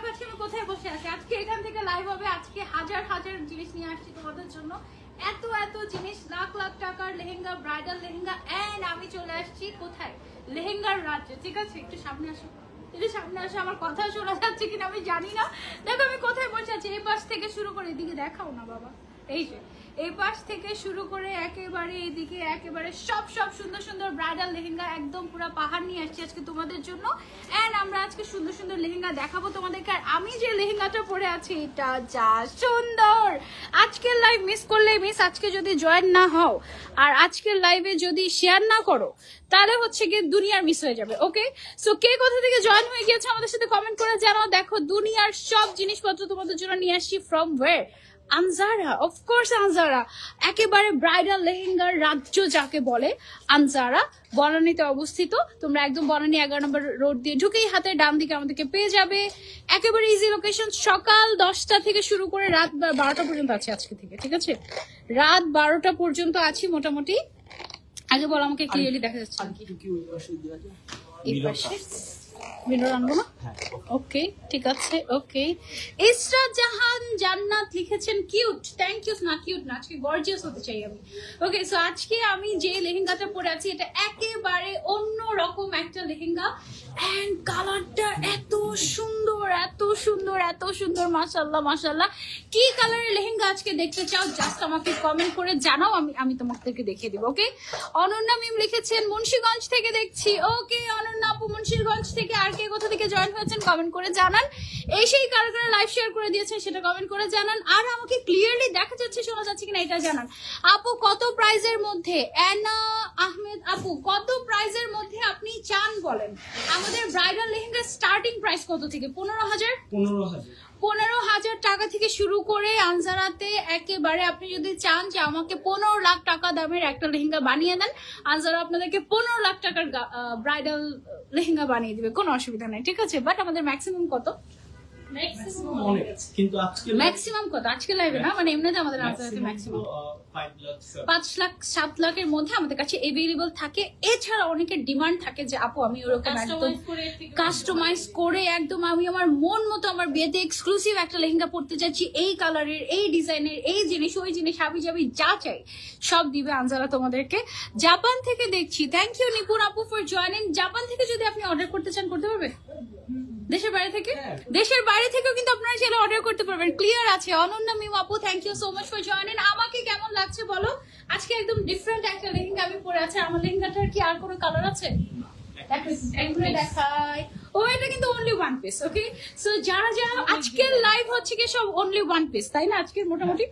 দেখো আজকে আমি কোথায় বসে আছি। আজকে এখান থেকে লাইভ হবে। আজকে হাজার হাজার জিনিস নিয়ে আসছি তোমাদের জন্য। এত এত জিনিস, লাখ লাখ টাকার লেহেঙ্গা, ব্রাইডাল লেহেঙ্গা। এন্ড আমি চলে আসছি কোথায়? লেহেঙ্গার রাজ্যে। ঠিক আছে, একটু সামনে আসো, একটু সামনে আসো। আমার কথা শোনা যাচ্ছে কিনা আমি জানি না। দেখো আমি কোথায় বসে আছি। এই পাশ থেকে শুরু করে এদিকে দেখাও না বাবা, এই যে এই পাশ থেকে শুরু করে একেবারে এইদিকে একেবারে সব সব সুন্দর সুন্দর ব্রাইডাল লেহেঙ্গা একদম পুরো পাহাড় নিয়ে আসছি আজকে তোমাদের জন্য। এন্ড আমরা আজকে সুন্দর সুন্দর লেহেঙ্গা দেখাবো তোমাদেরকে। আর আমি যে লেহেঙ্গাটা পরে আছি এটা যা সুন্দর। আজকের লাইভ মিস করলে মিস, আজকে যদি জয়েন না হও আর আজকের লাইভে যদি শেয়ার না করো তাহলে হচ্ছে গিয়ে দুনিয়ার মিস হয়ে যাবে। ওকে, সো কে কোথা থেকে জয়েন হয়ে গিয়েছে আমাদের সাথে কমেন্ট করে জানাও। দেখো দুনিয়ার সব জিনিসপত্র তোমাদের জন্য নিয়ে আসছি। From where? আনজারা, অফকোর্স আনজারা। একেবারে ব্রাইডাল লেহেঙ্গার রাজ্য যাকে বলে আনজারা, বনানীতে অবস্থিত। তোমরা একদম বনানী 11 নম্বর রোড দিয়ে ঢুকেই হাতের ডান দিকে আমাদেরকে পেয়ে যাবে। একেবারে ইজি লোকেশন। সকাল 10টা থেকে শুরু করে রাত 12টা পর্যন্ত আছে আজকে থেকে। ঠিক আছে, রাত 12টা পর্যন্ত আছি মোটামুটি। আগে বলো আমাকে ক্লিয়ারলি দেখা যাচ্ছে এই পাশে মিরর আনবো না? ওকে ঠিক আছে। ওকে, ইসরা জাহান জান্নাত লিখেছেন কিউট। Thank you. না কিউট না, আজকে গর্জিয়াস হতে চাই আমি। ওকে, সো আজকে আমি যে লেহেঙ্গাটা পরে আছি এটা একেবারে অন্য রকম একটা লেহেঙ্গা। এন্ড কালারটা এত সুন্দর, এত সুন্দর, এত সুন্দর। মাশাআল্লাহ মাশাআল্লাহ। কি কালারের লেহেঙ্গা আজকে দেখতে চাও জাস্ট আমাকে কমেন্ট করে জানাও, আমি তোমাদেরকে দেখিয়ে দিব। ওকে, অনন্যা মিম লিখেছেন মুন্সিগঞ্জ থেকে দেখছি। ওকে অনন্যা আপু মুন্সিগঞ্জ থেকে। আর কে কোথা থেকে জয়েন হয়েছেন কমেন্ট করে জানান। এই সেই কারা কারা লাইভ শেয়ার করে দিয়েছেন সেটা কমেন্ট করে জানান। আর আমাকে ক্লিয়ারলি দেখা যাচ্ছে শোনা যাচ্ছে কিনা এটা জানান। আপু কত প্রাইজের মধ্যে? অ্যানা আহমেদ আপু কত প্রাইজের মধ্যে আপনি চান বলেন? আমাদের ব্রাইডাল লেহেঙ্গার স্টার্টিং প্রাইস কত থেকে? 15,000 15,000 টাকা থেকে শুরু করে আনজারাতে একেবারে আপনি যদি চান যে আমাকে 15 লাখ টাকা দামের একটা লেহেঙ্গা বানিয়ে দেন, আনজারা আপনাদেরকে 15 লাখ টাকার ব্রাইডাল লেহেঙ্গা বানিয়ে দিবে, কোনো অসুবিধা নাই। ঠিক আছে, বাট আমাদের ম্যাক্সিমাম কত? ম্যাক্সিমাম কত আজকে লাইভে না, মানে এমনিতে আমাদের আনজারাতে ম্যাক্সিমাম 5 লাখ 7 লাখের মধ্যে আমাদের কাছে এভেলেবল থাকে। এছাড়া অনেকের ডিমান্ড থাকে যে আপু আমি ওরকম একদম কাস্টমাইজ করে একদম আমি আমার মন মতো আমার বিয়েতে এক্সক্লুসিভ একটা লেহেঙ্গা পড়তে চাচ্ছি, এই কালারের, এই ডিজাইনের, এই জিনিস, ওই জিনিস, হাবি জাবি যা চাই সব দিবে আনজারা তোমাদেরকে। জাপান থেকে দেখছি। থ্যাংক ইউ নিপুণ আপু ফর জয়েনিং। জাপান থেকে যদি আপনি অর্ডার করতে চান করতে পারবেন? দেশের বাইরে থেকে? দেশের বাইরে থেকেও কিন্তু আপনারা চাইলে অর্ডার করতে পারবেন। ক্লিয়ার আছে? অনন্যা মিম আপু thank you so much for joining. আমাকে কেমন লাগছে বলো? আজকে একদম ডিফারেন্ট একটা লেহেঙ্গা আমি পরে আছি। আমার লেহেঙ্গাটার কি আর কোনো কালার আছে? দেখাই। ও এটা কিন্তু অনলি ওয়ান পিস। ওকে, সো যারা যারা আজকের লাইভ হচ্ছে কি সব অনলি ওয়ান পিস, তাই না? আজকের মোটামুটি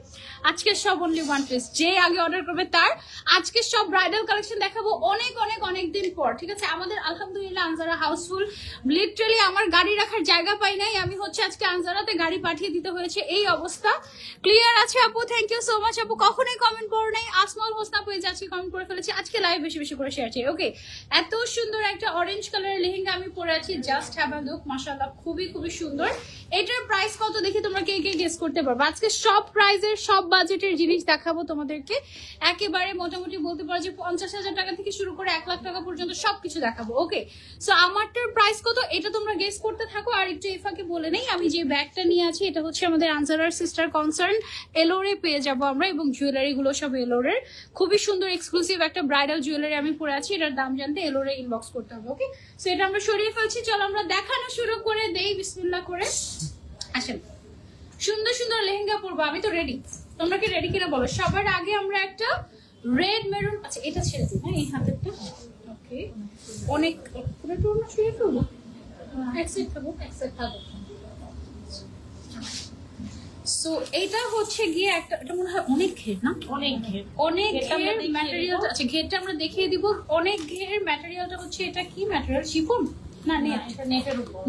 আজকের সব অনলি ওয়ান পিস। যে আগে অর্ডার করবে তার আজকে সব ব্রাইডাল কালেকশন দেখাবো অনেক অনেক অনেক দিন পর। ঠিক আছে, আমাদের আলহামদুলিল্লাহ আনজারা হাউসফুল। লিটারালি আমার গাড়ি রাখার জায়গা পাই নাই, আমি হচ্ছে আজকে আনজারাতে গাড়ি পাঠিয়ে দিতে হয়েছে, এই অবস্থা। ক্লিয়ার আছে আপু? থ্যাংক ইউ সো মাচ আপু। কখনোই কমেন্ট করো নাই। আসমাল হোসনা পেয়ে যাচ্ছি, কমেন্ট করে ফেলেছি। আজকে লাইভ বেশি বেশি করে শেয়ার চাই। ওকে, এত সুন্দর একটা অরেঞ্জ কালারের লেহেঙ্গা আমি পরে আছি। Just have a look. মাশাআল্লাহ খুবই খুবই সুন্দর। এটার প্রাইস কত দেখি তোমরা কে কে গেস করতে পারবে? আজকে সব প্রাইজের সব বাজেটের জিনিস দেখাবো তোমাদেরকে। একেবারে মোটামুটি বলতে পারো যে 50,000 টাকা থেকে শুরু করে 1 লাখ টাকা পর্যন্ত সবকিছু দেখাবো। ওকে, সো আমারটার প্রাইস কত এটা তোমরা গেস করতে থাকো। আর একটু এফাকে বলে নেই, আমি যে ব্যাগটা নিয়ে আছি এটা হচ্ছে আমাদের আনজারার সিস্টার কনসার্ন এলোরে পেয়ে যাবো আমরা, এবং জুয়েলারি গুলো সব এলোরের। খুবই সুন্দর এক্সক্লুসিভ একটা ব্রাইডাল জুয়েলারি আমি পরে আছি। এটার দাম জানতে এলোরে ইনবক্স করতে হবে। ওকে, সো এটা আমরা সরিয়ে ফেলছি। চলো আমরা দেখানো শুরু করে দেই বিসমিল্লাহ করে। আসেন, সুন্দর সুন্দর লেহেঙ্গা পরবো। আমি তো রেডি, তোমরা কি রেডি কিনা বলো? সবার আগে আমরা একটা রেড মেরুন, আচ্ছা এটা ছেড়ে দিই না, এই হাতেরটা। ওকে, অনেক পুরো টুরনা শুয়ে ফেলবো, এক সেট খাবো, এক সেট খাবো। সো এটা হচ্ছে গিয়ে একটা, এটা মনে হয় অনেক ঘের না? অনেক ঘের, অনেক ঘের ম্যাটেরিয়াল। আচ্ছা ঘেরটা আমরা দেখিয়ে দিব। অনেক ঘের ম্যাটেরিয়ালটা হচ্ছে, এটা কি ম্যাটেরিয়াল? শিফন না নেট?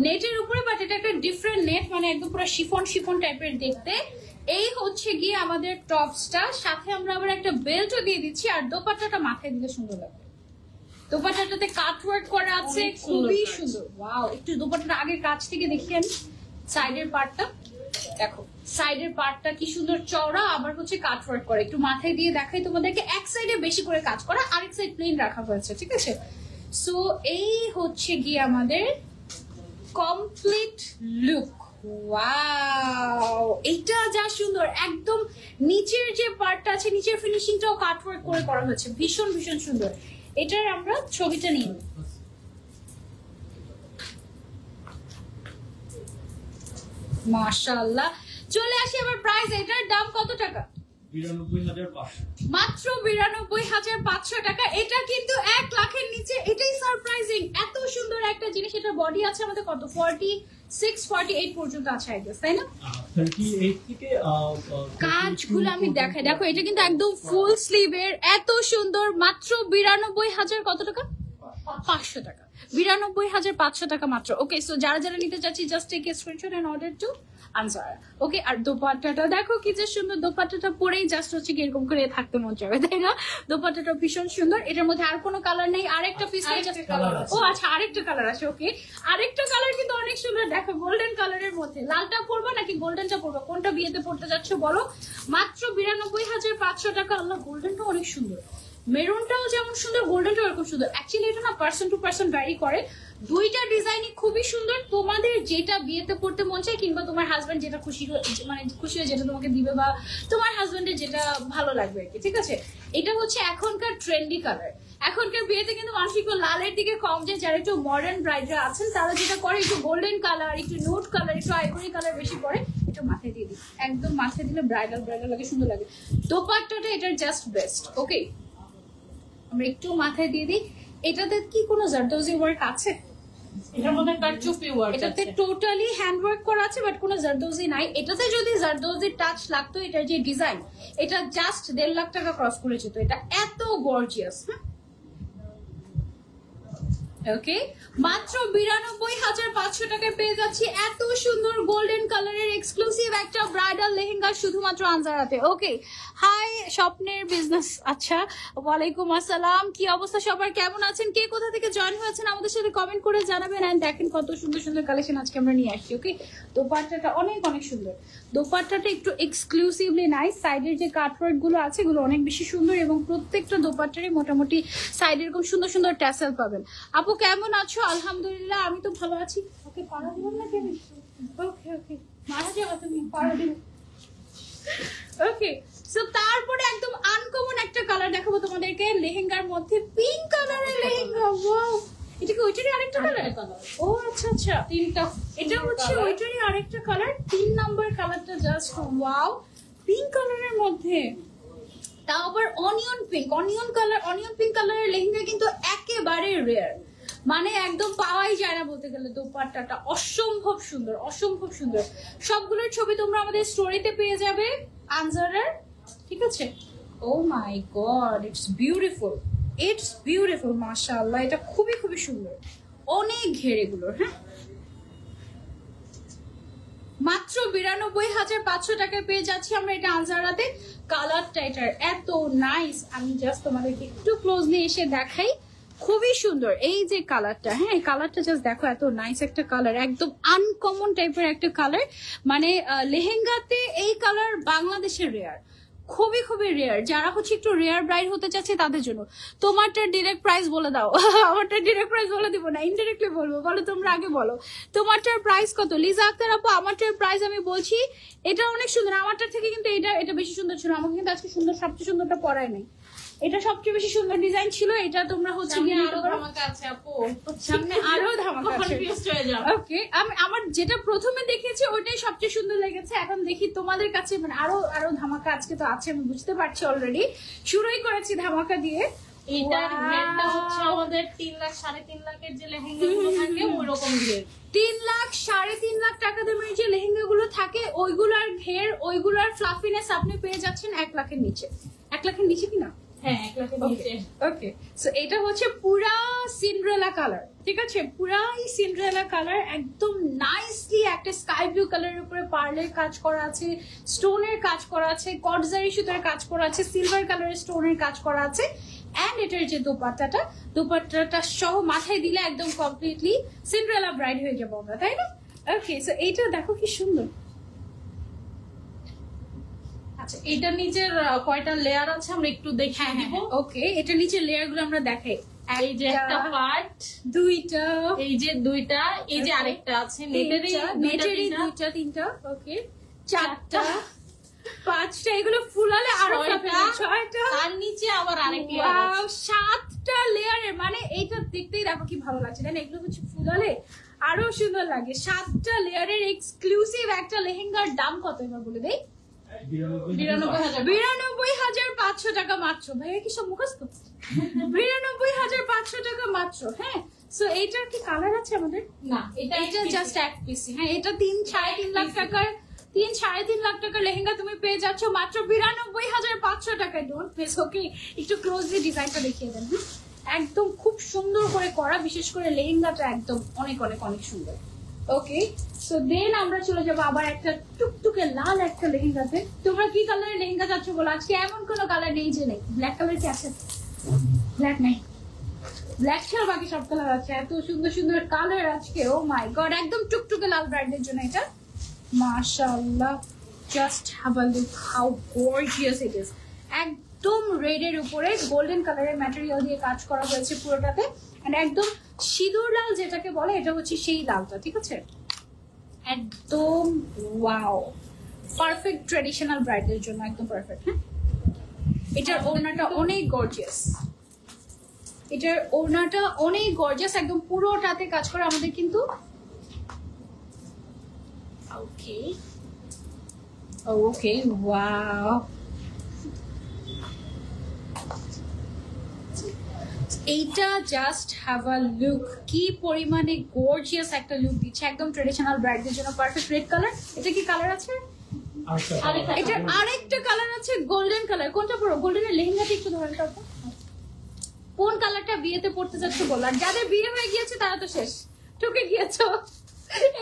নেটের উপরে, বাট এটা একটা ডিফারেন্ট নেট, মানে একদম পুরো শিফন শিফন টাইপের দেখতে। এই হচ্ছে গিয়ে আমাদের টপসটা, সাথে আমরা আবার একটা বেল্টও দিয়ে দিচ্ছি। আর দোপাট্টাটা মাথায় দিলে সুন্দর লাগবে। দোপাট্টাটাতে কাটওয়ার্ক করা আছে, খুবই সুন্দর। ওয়াও, একটু দোপাট্টাটা আগে কাছ থেকে দেখি আমি। সাইডের পার্টটা দেখো, সাইডের পার্টটা কি সুন্দর চওড়া, আবার হচ্ছে কাটওয়ার্ক করা। একটু মাথায় দিয়ে দেখাই তোমাদেরকে। এক সাইডে বেশি করে কাজ করা, আরেক সাইড প্লেন রাখা হয়েছে। ঠিক আছে, সো এই হচ্ছে গিয়ে আমাদের কমপ্লিট লুক। ওয়াও, এটা যা সুন্দর, একদম নিচের যে পার্টটা আছে, নিচের ফিনিশিংটাও কাটওয়ার্ক করে করা হয়েছে, ভীষণ ভীষণ সুন্দর। এটার আমরা ছবিটা নিই। মাশাআল্লাহ। চলে আসি আবার প্রাইস। এটার দাম কত টাকা? 92,500, মাত্র 92,500 টাকা। এটা কিন্তু 1 লাখের নিচে। এটাই সারপ্রাইজিং, এত সুন্দর একটা জিনিস। এটা বডি আছে আমাদের কত 46 48 পর্যন্ত আছে আই গেস, তাই না? 38 থেকে কাজগুলো আমি দেখাই, দেখো এটা কিন্তু একদম ফুল স্লিভের, এত সুন্দর। মাত্র 92,000 কত টাকা? 500 টাকা। 92,500 টাকা মাত্র। ওকে, সো যারা যারা নিতে চাচ্ছি just take a screenshot and order to answer. Okay, আর দোপাট্টাটা দেখো কি যে সুন্দর। দোপাট্টাটা পরেই জাস্ট হচ্ছে কি এরকম করে থাকতে মন চাবে, তাই না? দোপাট্টাটা ভীষণ সুন্দর। এটার মধ্যে আর কোনো কালার নেই, আরেকটা পিস। ও আচ্ছা, আরেকটা কালার আছে। ওকে, আরেকটা কালার কিন্তু অনেক সুন্দর। দেখো গোল্ডেন কালারের মধ্যে লালটা পরবো নাকি গোল্ডেনটা পরবো, কোনটা বিয়েতে পড়তে যাচ্ছ বলো? মাত্র 92,500 টাকা। আল্লাহ, গোল্ডেনটা অনেক সুন্দর, মেরুনটাও যেমন সুন্দর, গোল্ডেনটাও এরকম সুন্দর। অ্যাকচুয়ালি এটা না পার্সন টু পার্সন ভ্যারি করে। দুইটা ডিজাইনই খুবই সুন্দর। তোমাদের যেটা বিয়েতে পড়তে মন চায়, কিংবা তোমার হাজবেন্ড যেটা খুশি মানে খুশি হয়ে যেটা তোমাকে দিবে, বা তোমার হাজবেন্ডের যেটা ভালো লাগবে আর কি, ঠিক আছে? এটা হচ্ছে এখনকার ট্রেন্ডি কালার। এখনকার বিয়েতে কিন্তু মানুষ একটু লালের দিকে কম যায়। যারা একটু মডার্ন ব্রাইডরা আছেন তারা যেটা করে একটু গোল্ডেন কালার, একটু নোট কালার, একটু আইভরি কালার বেশি পরে। একটু মাথায় দিয়ে দিই, একদম মাথায় দিলে ব্রাইডাল ব্রাইডাল লাগে, সুন্দর লাগে। দোপাট্টাটা এটার জাস্ট বেস্ট। ওকে, আমরা একটু মাথায় দিয়ে দিই। এটাতে কি কোনো জারদৌজি ওয়ার্ক আছে? এটার মধ্যে কারচুপি ওয়ার্ক আছে, এটাতে টোটালি হ্যান্ড ওয়ার্ক করা আছে, বাট কোনো জারদৌজি নাই। এটাতে যদি জারদৌজির টাচ লাগতো, এটার যে ডিজাইন, এটা জাস্ট 1.5 লাখ টাকা ক্রস করে যেত। এটা এত গর্জিয়াস। হ্যাঁ, ওকে, মাত্র 92,500 টাকায় পেয়ে যাচ্ছি এত সুন্দর গোল্ডেন কালারের এক্সক্লুসিভ একটা ব্রাইডাল লেহেঙ্গা শুধুমাত্র আনজারাতে। ওকে, হাই স্বপ্নের বিজনেস। আচ্ছা, ওয়ালাইকুম আসসালাম। কি অবস্থা সবার, কেমন আছেন? কে কোথা থেকে জয়েন হয়েছেন আমাদের সাথে কমেন্ট করে জানাবেন। এন্ড দেখেন কত সুন্দর সুন্দর কালেকশন আজকে আমরা নিয়ে আসছি। ওকে, দোপাট্টাটা অনেক অনেক সুন্দর। দোপাট্টাটা একটু এক্সক্লুসিভলি নাইস। সাইডের যে কাটওয়ার্ক গুলো আছে এগুলো অনেক বেশি সুন্দর, এবং প্রত্যেকটা দোপাট্টারই মোটামুটি সাইডে এরকম সুন্দর সুন্দর ট্যাসেল পাবেন। আপু কেমন আছো? আলহামদুলিল্লাহ, আমি তো ভালো আছি। ওকে, পাড়া দিলাম না কেন? ওকে ওকে, মারা যাও তুমি, পাড়া দিল। ওকে, সো তারপরে একদম আনকমন একটা কালার দেখাবো তোমাদেরকে লেহেঙ্গার মধ্যে, পিঙ্ক কালারের লেহেঙ্গা। ওয়াও, এটা কি ওইটারই আরেকটা কালার? ও আচ্ছা আচ্ছা, তিনটা। এটা হচ্ছে ওইটারই আরেকটা কালার, 3 নাম্বার কালারটা জাস্ট ওয়াও, পিঙ্ক কালারের মধ্যে, তাও আবার অনিয়ন পিঙ্ক। অনিয়ন পিঙ্ক কালারের লেহেঙ্গা কিন্তু একেবারে রেয়ার, মানে একদম পাওয়াই যায় না বলতে গেলে। দোপাট্টাটা অসম্ভব সুন্দর, অসম্ভব সুন্দর। সবগুলোর ছবি তোমরা আমাদের স্টোরিতে পেয়ে যাবে আনজারের, ঠিক আছে? Oh my God, it's beautiful, it's beautiful, মাশাআল্লাহ। এটা খুবই খুবই সুন্দর, অনেক ঘের এগুলোর। হ্যাঁ, মাত্র 92,500 টাকায় পেয়ে যাচ্ছি আমরা এটা আনজারাতে। কালারটা এটার এত নাইস, আমি জাস্ট তোমাদেরকে একটু ক্লোজলি এসে দেখাই। খুবই সুন্দর এই যে কালারটা। হ্যাঁ, এই কালারটা জাস্ট দেখো, এত নাইস একটা কালার, একদম আনকমন টাইপের একটা কালার। মানে লেহেঙ্গাতে এই কালার বাংলাদেশের রেয়ার, খুবই খুবই রেয়ার। যারা হচ্ছে একটু রেয়ার ব্রাইড হতে চাচ্ছে তাদের জন্য। তোমারটা ডিরেক্ট প্রাইস বলে দাও। আমারটা ডিরেক্ট প্রাইস বলে দিব না, ইনডিরেক্টলি বলবো। বলো, তোমরা আগে বলো তোমারটার প্রাইস কত? লিজা আক্তার আপু, আমারটার প্রাইস আমি বলছি, এটা অনেক সুন্দর। আমারটার থেকে কিন্তু এটা বেশি সুন্দর ছিল। আমাকে কিন্তু আজকে সুন্দর, সবচেয়ে সুন্দরটা পরায় নাই। এটা সবচেয়ে বেশি সুন্দর ডিজাইন ছিল। এটা তোমরা হচ্ছে আরো ধামাকা আছে আপু, সামনে আরো ধামাকা আছে। ওকে, আমি আমার যেটা প্রথমে দেখেছি ওইটাই সবচেয়ে সুন্দর লেগেছে। এখন দেখি তোমাদের কাছে, মানে আরো ধামাকা আজকে তো আছে, আমি বুঝতে পারছি। অলরেডি শুরুই করেছি ধামাকা দিয়ে। এটার রেটটা হচ্ছে আমাদের 3 লাখ 3.5 লাখের যে লেহেঙ্গাগুলো থাকে ওই রকম ঘের। 3 লাখ 3.5 লাখ টাকা দামের যে লেহেঙ্গাগুলো থাকে ওইগুলার ঘের, ওইগুলার ফ্লাফিনেস আপনি পেয়ে যাচ্ছেন 1 লাখের নিচে। 1 লাখের নিচে কিনা? হ্যাঁ, 1 লাখের নিচে। ওকে, সো এটা হচ্ছে পুরা সিন্ড্রেলা কালার, ঠিক আছে? পুরাই সিন্ড্রেলা কালার, একদম নাইসলি একটা স্কাই ব্লু কালারের উপরে পার্লের কাজ করা আছে, স্টোনের কাজ করা আছে, কটজারি সুতার কাজ করা আছে, সিলভার কালারের স্টোনের কাজ করা আছে। এন্ড এটার যে দোপাট্টাটা সহ মাথায় দিলে একদম কমপ্লিটলি সিন্ড্রেলা ব্রাইড হয়ে যাবো আমরা, তাই না? ওকে, সো এইটা দেখো কি সুন্দর। আচ্ছা, এটার নিচের কয়টা লেয়ার আছে আমরা একটু দেখে দিব। ওকে, এটা নিচের লেয়ার গুলো আমরা দেখাই। এই যে একটা পার্ট, দুইটা, এই যে দুইটা, এই যে আরেকটা আছে নেটেরই দুইটা তিনটা, ওকে, চারটা, পাঁচটা, এগুলো ফুলালে আরো ছয়টা, তার নিচে আবার আরেক Wow, 7টা লেয়ারের, মানে এইটা দেখতেই দেখো কি ভালো লাগছে না, এগুলো হচ্ছে ফুলালে আরো সুন্দর লাগে। 7টা লেয়ারের এক্সক্লুসিভ একটা লেহেঙ্গার দাম কত এবার বলে দেই? 92,500 টাকা মাত্র। ভাইয়া কি সব মুখস্থ? 92,500 টাকা মাত্র। হ্যাঁ, সো এইটার কি কালার আছে আমাদের? না, এটা জাস্ট এক পিস। হ্যাঁ, এটা 3-3.5 লাখ টাকার 3-3.5 লাখ টাকার লেহেঙ্গা তুমি পেয়ে যাচ্ছ মাত্র 92,500 টাকায়। Don't miss. ওকে, একটু ক্লোজলি ডিজাইনটা দেখিয়ে দেন। একদম খুব সুন্দর করে করা, বিশেষ করে লেহেঙ্গাটা একদম অনেক অনেক অনেক সুন্দর। ওকে, সো দেন আমরা চলে যাবো আবার একটা টুকটুকে লাল একটা লেহেঙ্গাতে। তোমরা কি কালারের লেহেঙ্গা চাচ্ছ বলো? আজকে এমন কোনো কালার নেই যে নেই। ব্ল্যাক কালার কি আছে? ব্ল্যাক নেই, ব্ল্যাক ছাড়া বাকি সব কালার আছে। এত সুন্দর সুন্দর কালার আজকে, ও মাই গড, একদম টুকটুকে লাল ব্রাইডের জন্য এটা। মাশাআল্লাহ, just have a look how gorgeous it is. একদম রেডের উপরে গোল্ডেন কালারের ম্যাটেরিয়াল দিয়ে কাজ করা হয়েছে পুরোটাতে, এন্ড একদম সিঁদুর লাল যেটাকে বলে, এটা হচ্ছে সেই লালটা, ঠিক আছে? একদম ওয়াও, পারফেক্ট ট্রেডিশনাল ব্রাইডের জন্য একদম পারফেক্ট। হ্যাঁ, এটার ওড়নাটা অনেক গর্জিয়াস, এটার ওড়নাটা অনেক গর্জিয়াস, একদম পুরোটাতে কাজ করে আমাদের কিন্তু। ওকে ওকে, ওয়াও, এইটা জাস্ট হ্যাভ আ লুক, কি পরিমাণে গর্জিয়াস একটা লুক দিচ্ছে, একদম ট্রেডিশনাল ব্রাইডদের জন্য পারফেক্ট। রেড কালার, এটা কি কালার আছে? এটার আরেকটা কালার আছে গোল্ডেন কালার। কোনটা পরো? গোল্ডেনের লেহেঙ্গাটা একটু ধরেন তো, কোন কালারটা বিয়েতে পড়তে যাচ্ছে বলো। আর যাদের বিয়ে হয়ে গিয়েছে তারা তো শেষ, ঠকে গিয়েছো।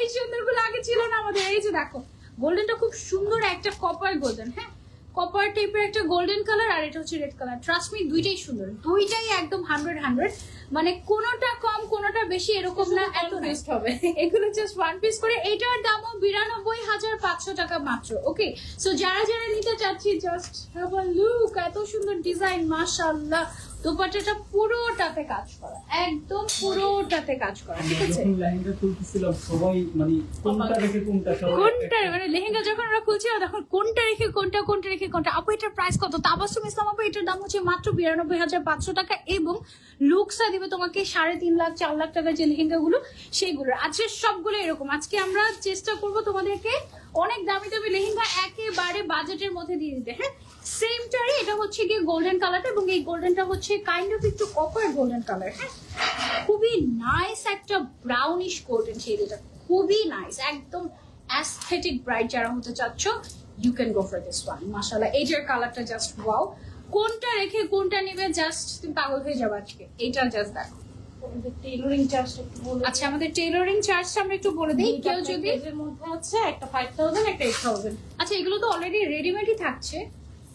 এই সুন্দরগুলো আগে ছিল না আমাদের। এই যে দেখো, গোল্ডেনটা খুব সুন্দর একটা কপার গোল্ডেন। হ্যাঁ, কপার টাইপের একটা গোল্ডেন কালার, আর এটা হচ্ছে রেড কালার। ট্রাস্ট মি, দুইটাই সুন্দর, দুইটাই একদম 100, মানে কোনোটা কম কোনোটা বেশি এরকম না, এত বেস্ট হবে। এগুলো জাস্ট ওয়ান পিস করে। এটার দামও 92,500 টাকা মাত্র। ওকে, সো যারা যারা নিতে চাচ্ছি, জাস্ট হ্যাভ আ লুক, এত সুন্দর ডিজাইন, মাশাআল্লাহ। দোপাট্টাটা পুরোটাতে কাজ করা, একদম পুরোটাতে কাজ করা, ঠিক আছে? যখন লেহেঙ্গা খুলতেছিলাম সবাই মানে কোনটা রেখে কোনটা, কোনটা মানে লেহেঙ্গা যখন আমরা খুলছি তখন কোনটা রেখে কোনটা, কোনটা রেখে কোনটা। আপু এটার প্রাইস কত? তাবাসসুম ইসলাম আপু, এটার দাম হচ্ছে মাত্র 92,500 টাকা, এবং লুকসা দিবে তোমাকে 3.5 লাখ 4 লাখ টাকার যে লেহেঙ্গা গুলো সেগুলো। আজকে সবগুলো এরকম। আজকে আমরা চেষ্টা করবো তোমাদেরকে অনেক দামি দামি লেহেঙ্গা একেবারে বাজেটের মধ্যে দিয়ে দিতে। হ্যাঁ, সেমটারই এটা হচ্ছে গিয়ে গোল্ডেন কালারটা, এবং এই গোল্ডেনটা হচ্ছে কাইন্ড অফ একটু কপার গোল্ডেন কালার। হ্যাঁ, খুবই নাইস একটা ব্রাউনিশ গোল্ডেন শেড, এটা খুবই নাইস, একদম অ্যাস্থেটিক ব্রাইট যারা হতে চাচ্ছ, you can go for this one. মাশাআল্লাহ, এইটার কালারটা জাস্ট ওয়াও। কোনটা রেখে কোনটা নেবে, জাস্ট তুমি পাগল হয়ে যাবে আজকে। এইটা জাস্ট দেখো। টেইলরিং চার্জটা একটু বলে। আচ্ছা, আমাদের টেইলরিং চার্জটা আমরা একটু বলে দিই। কেউ যদি এর মধ্যে আছে একটা 5,000, একটা 8,000। আচ্ছা, এগুলো তো অলরেডি রেডিমেডই থাকছে।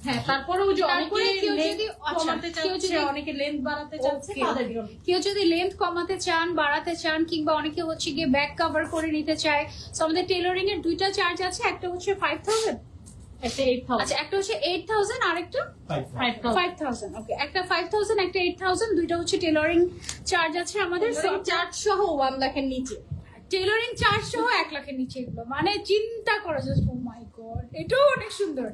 হ্যাঁ, তারপরে ওই যে তারপরে অনেকে কেউ লেন্থ যদি কমাতে কেউ চাচ্ছে, যদি অনেকে লেন্থ বাড়াতে চাচ্ছে, Okay. তাদের জন্য। কেউ যদি লেন্থ কমাতে চান, বাড়াতে চান, কিংবা অনেকে হচ্ছে গিয়ে ব্যাক কভার করে নিতে চায়, তো আমাদের টেইলরিং এর দুইটা চার্জ আছে। একটা হচ্ছে 5,000, একটা 8,000। আচ্ছা একটা হচ্ছে 8,000, আর একটা 5,000। 5,000। ওকে, একটা 5,000, একটা 8,000, দুইটা হচ্ছে টেইলরিং চার্জ আছে আমাদের। চার্জ সহ 1 লাখের নিচে। টেইলরিং চার্জ সহ 1 লাখের নিচে, এগুলো মানে চিন্তা করো জাস্ট। ও মাই গড, এটাও অনেক সুন্দর।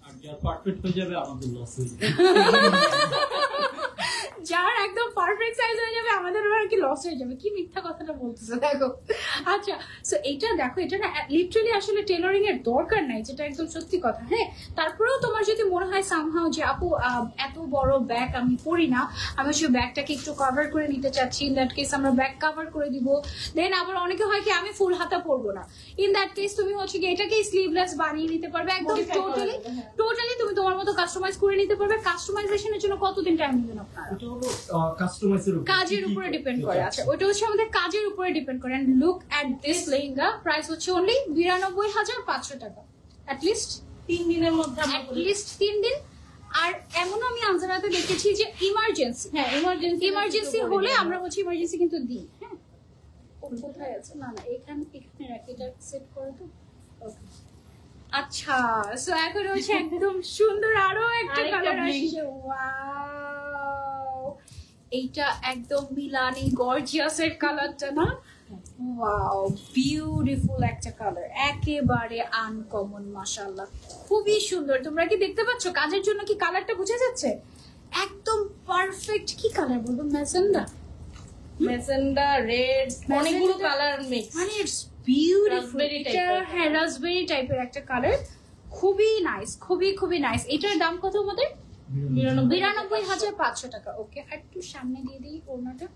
আর যার পারফেক্ট হয়ে যাবে আমাদের লস হয়ে যাবে। যার একদম পারফেক্ট সাইজ হয়ে যাবে আমাদের আর কি লস হয়ে যাবে? কি মিথ্যা কথাটা বলতেছে দেখো। আচ্ছা, সো এটা দেখো, এটা না লিটারালি আসলে টেইলরিং এর দরকার নাই, যেটা একদম সত্যি কথা। হ্যাঁ, তারপরেও তোমার যদি মনে হয় সামহাও যে আপু এত বড় ব্যাগ আমি পরি না, আমি সেই ব্যাগটাকে একটু কভার করে নিতে চাচ্ছি, ইন দ্যাট কেস আমরা ব্যাগ কভার করে দিব। দেন আবার অনেকে হয় কি আমি ফুল হাতা পরবো না, ইন দ্যাট কেস তুমি হচ্ছে কি এটাকে স্লিভলেস বানিয়ে নিতে পারবে, একদম টোটালি তুমি তোমার মতো কাস্টমাইজ করে নিতে পারবে। কাস্টমাইজেশনের জন্য কতদিন টাইম নেবেন আপনারা? এটা হলো কাস্টমাইজের উপর, কাজের উপরে ডিপেন্ড করে। আচ্ছা, ওটা হচ্ছে আমাদের কাজের উপরে ডিপেন্ড করে। And look at this lehenga, price হচ্ছে অনলি 92,500 টাকা। অ্যাট লিস্ট 3 দিনের মধ্যে আমরা অ্যাট লিস্ট 3 দিন। আর এমনও আমি আনজারাতে দেখেছি যে ইমার্জেন্সি, হ্যাঁ ইমার্জেন্সি হলে আমরা হচ্ছে ইমার্জেন্সি কিন্তু দিই। হ্যাঁ, কোথায় আছে? না না, এখানে রাখি, এটা সেট করে তো। ওকে, আচ্ছা, সো এখন হচ্ছে একদম সুন্দর আরো একটা আরেকটা কালার blink। আসছে। ওয়াও, এইটা একদম মিলানি গর্জিয়াস এর কালারটা না, ওয়াও বিউটিফুল একটা কালার, একেবারে আনকমন মাশাআল্লাহ, খুবই সুন্দর। তোমরা কি দেখতে পাচ্ছ কাজের জন্য কি কালারটা বোঝা যাচ্ছে? একদম পারফেক্ট। কি কালার বলবো? ম্যাজেন্ডা, মেজেন্ডা, রেড, অনেকগুলো কালার মিক্স, মানে ইটস বিউটিফুল। Raspberry এটা type-এর। হ্যাঁ রাসবেরি টাইপের একটা কালার, খুবই নাইস, খুবই খুবই নাইস। এটার দাম কত আমাদের? 92,500 টাকা। ওকে, আর একটু সামনে দিয়ে দিই ওনাটা।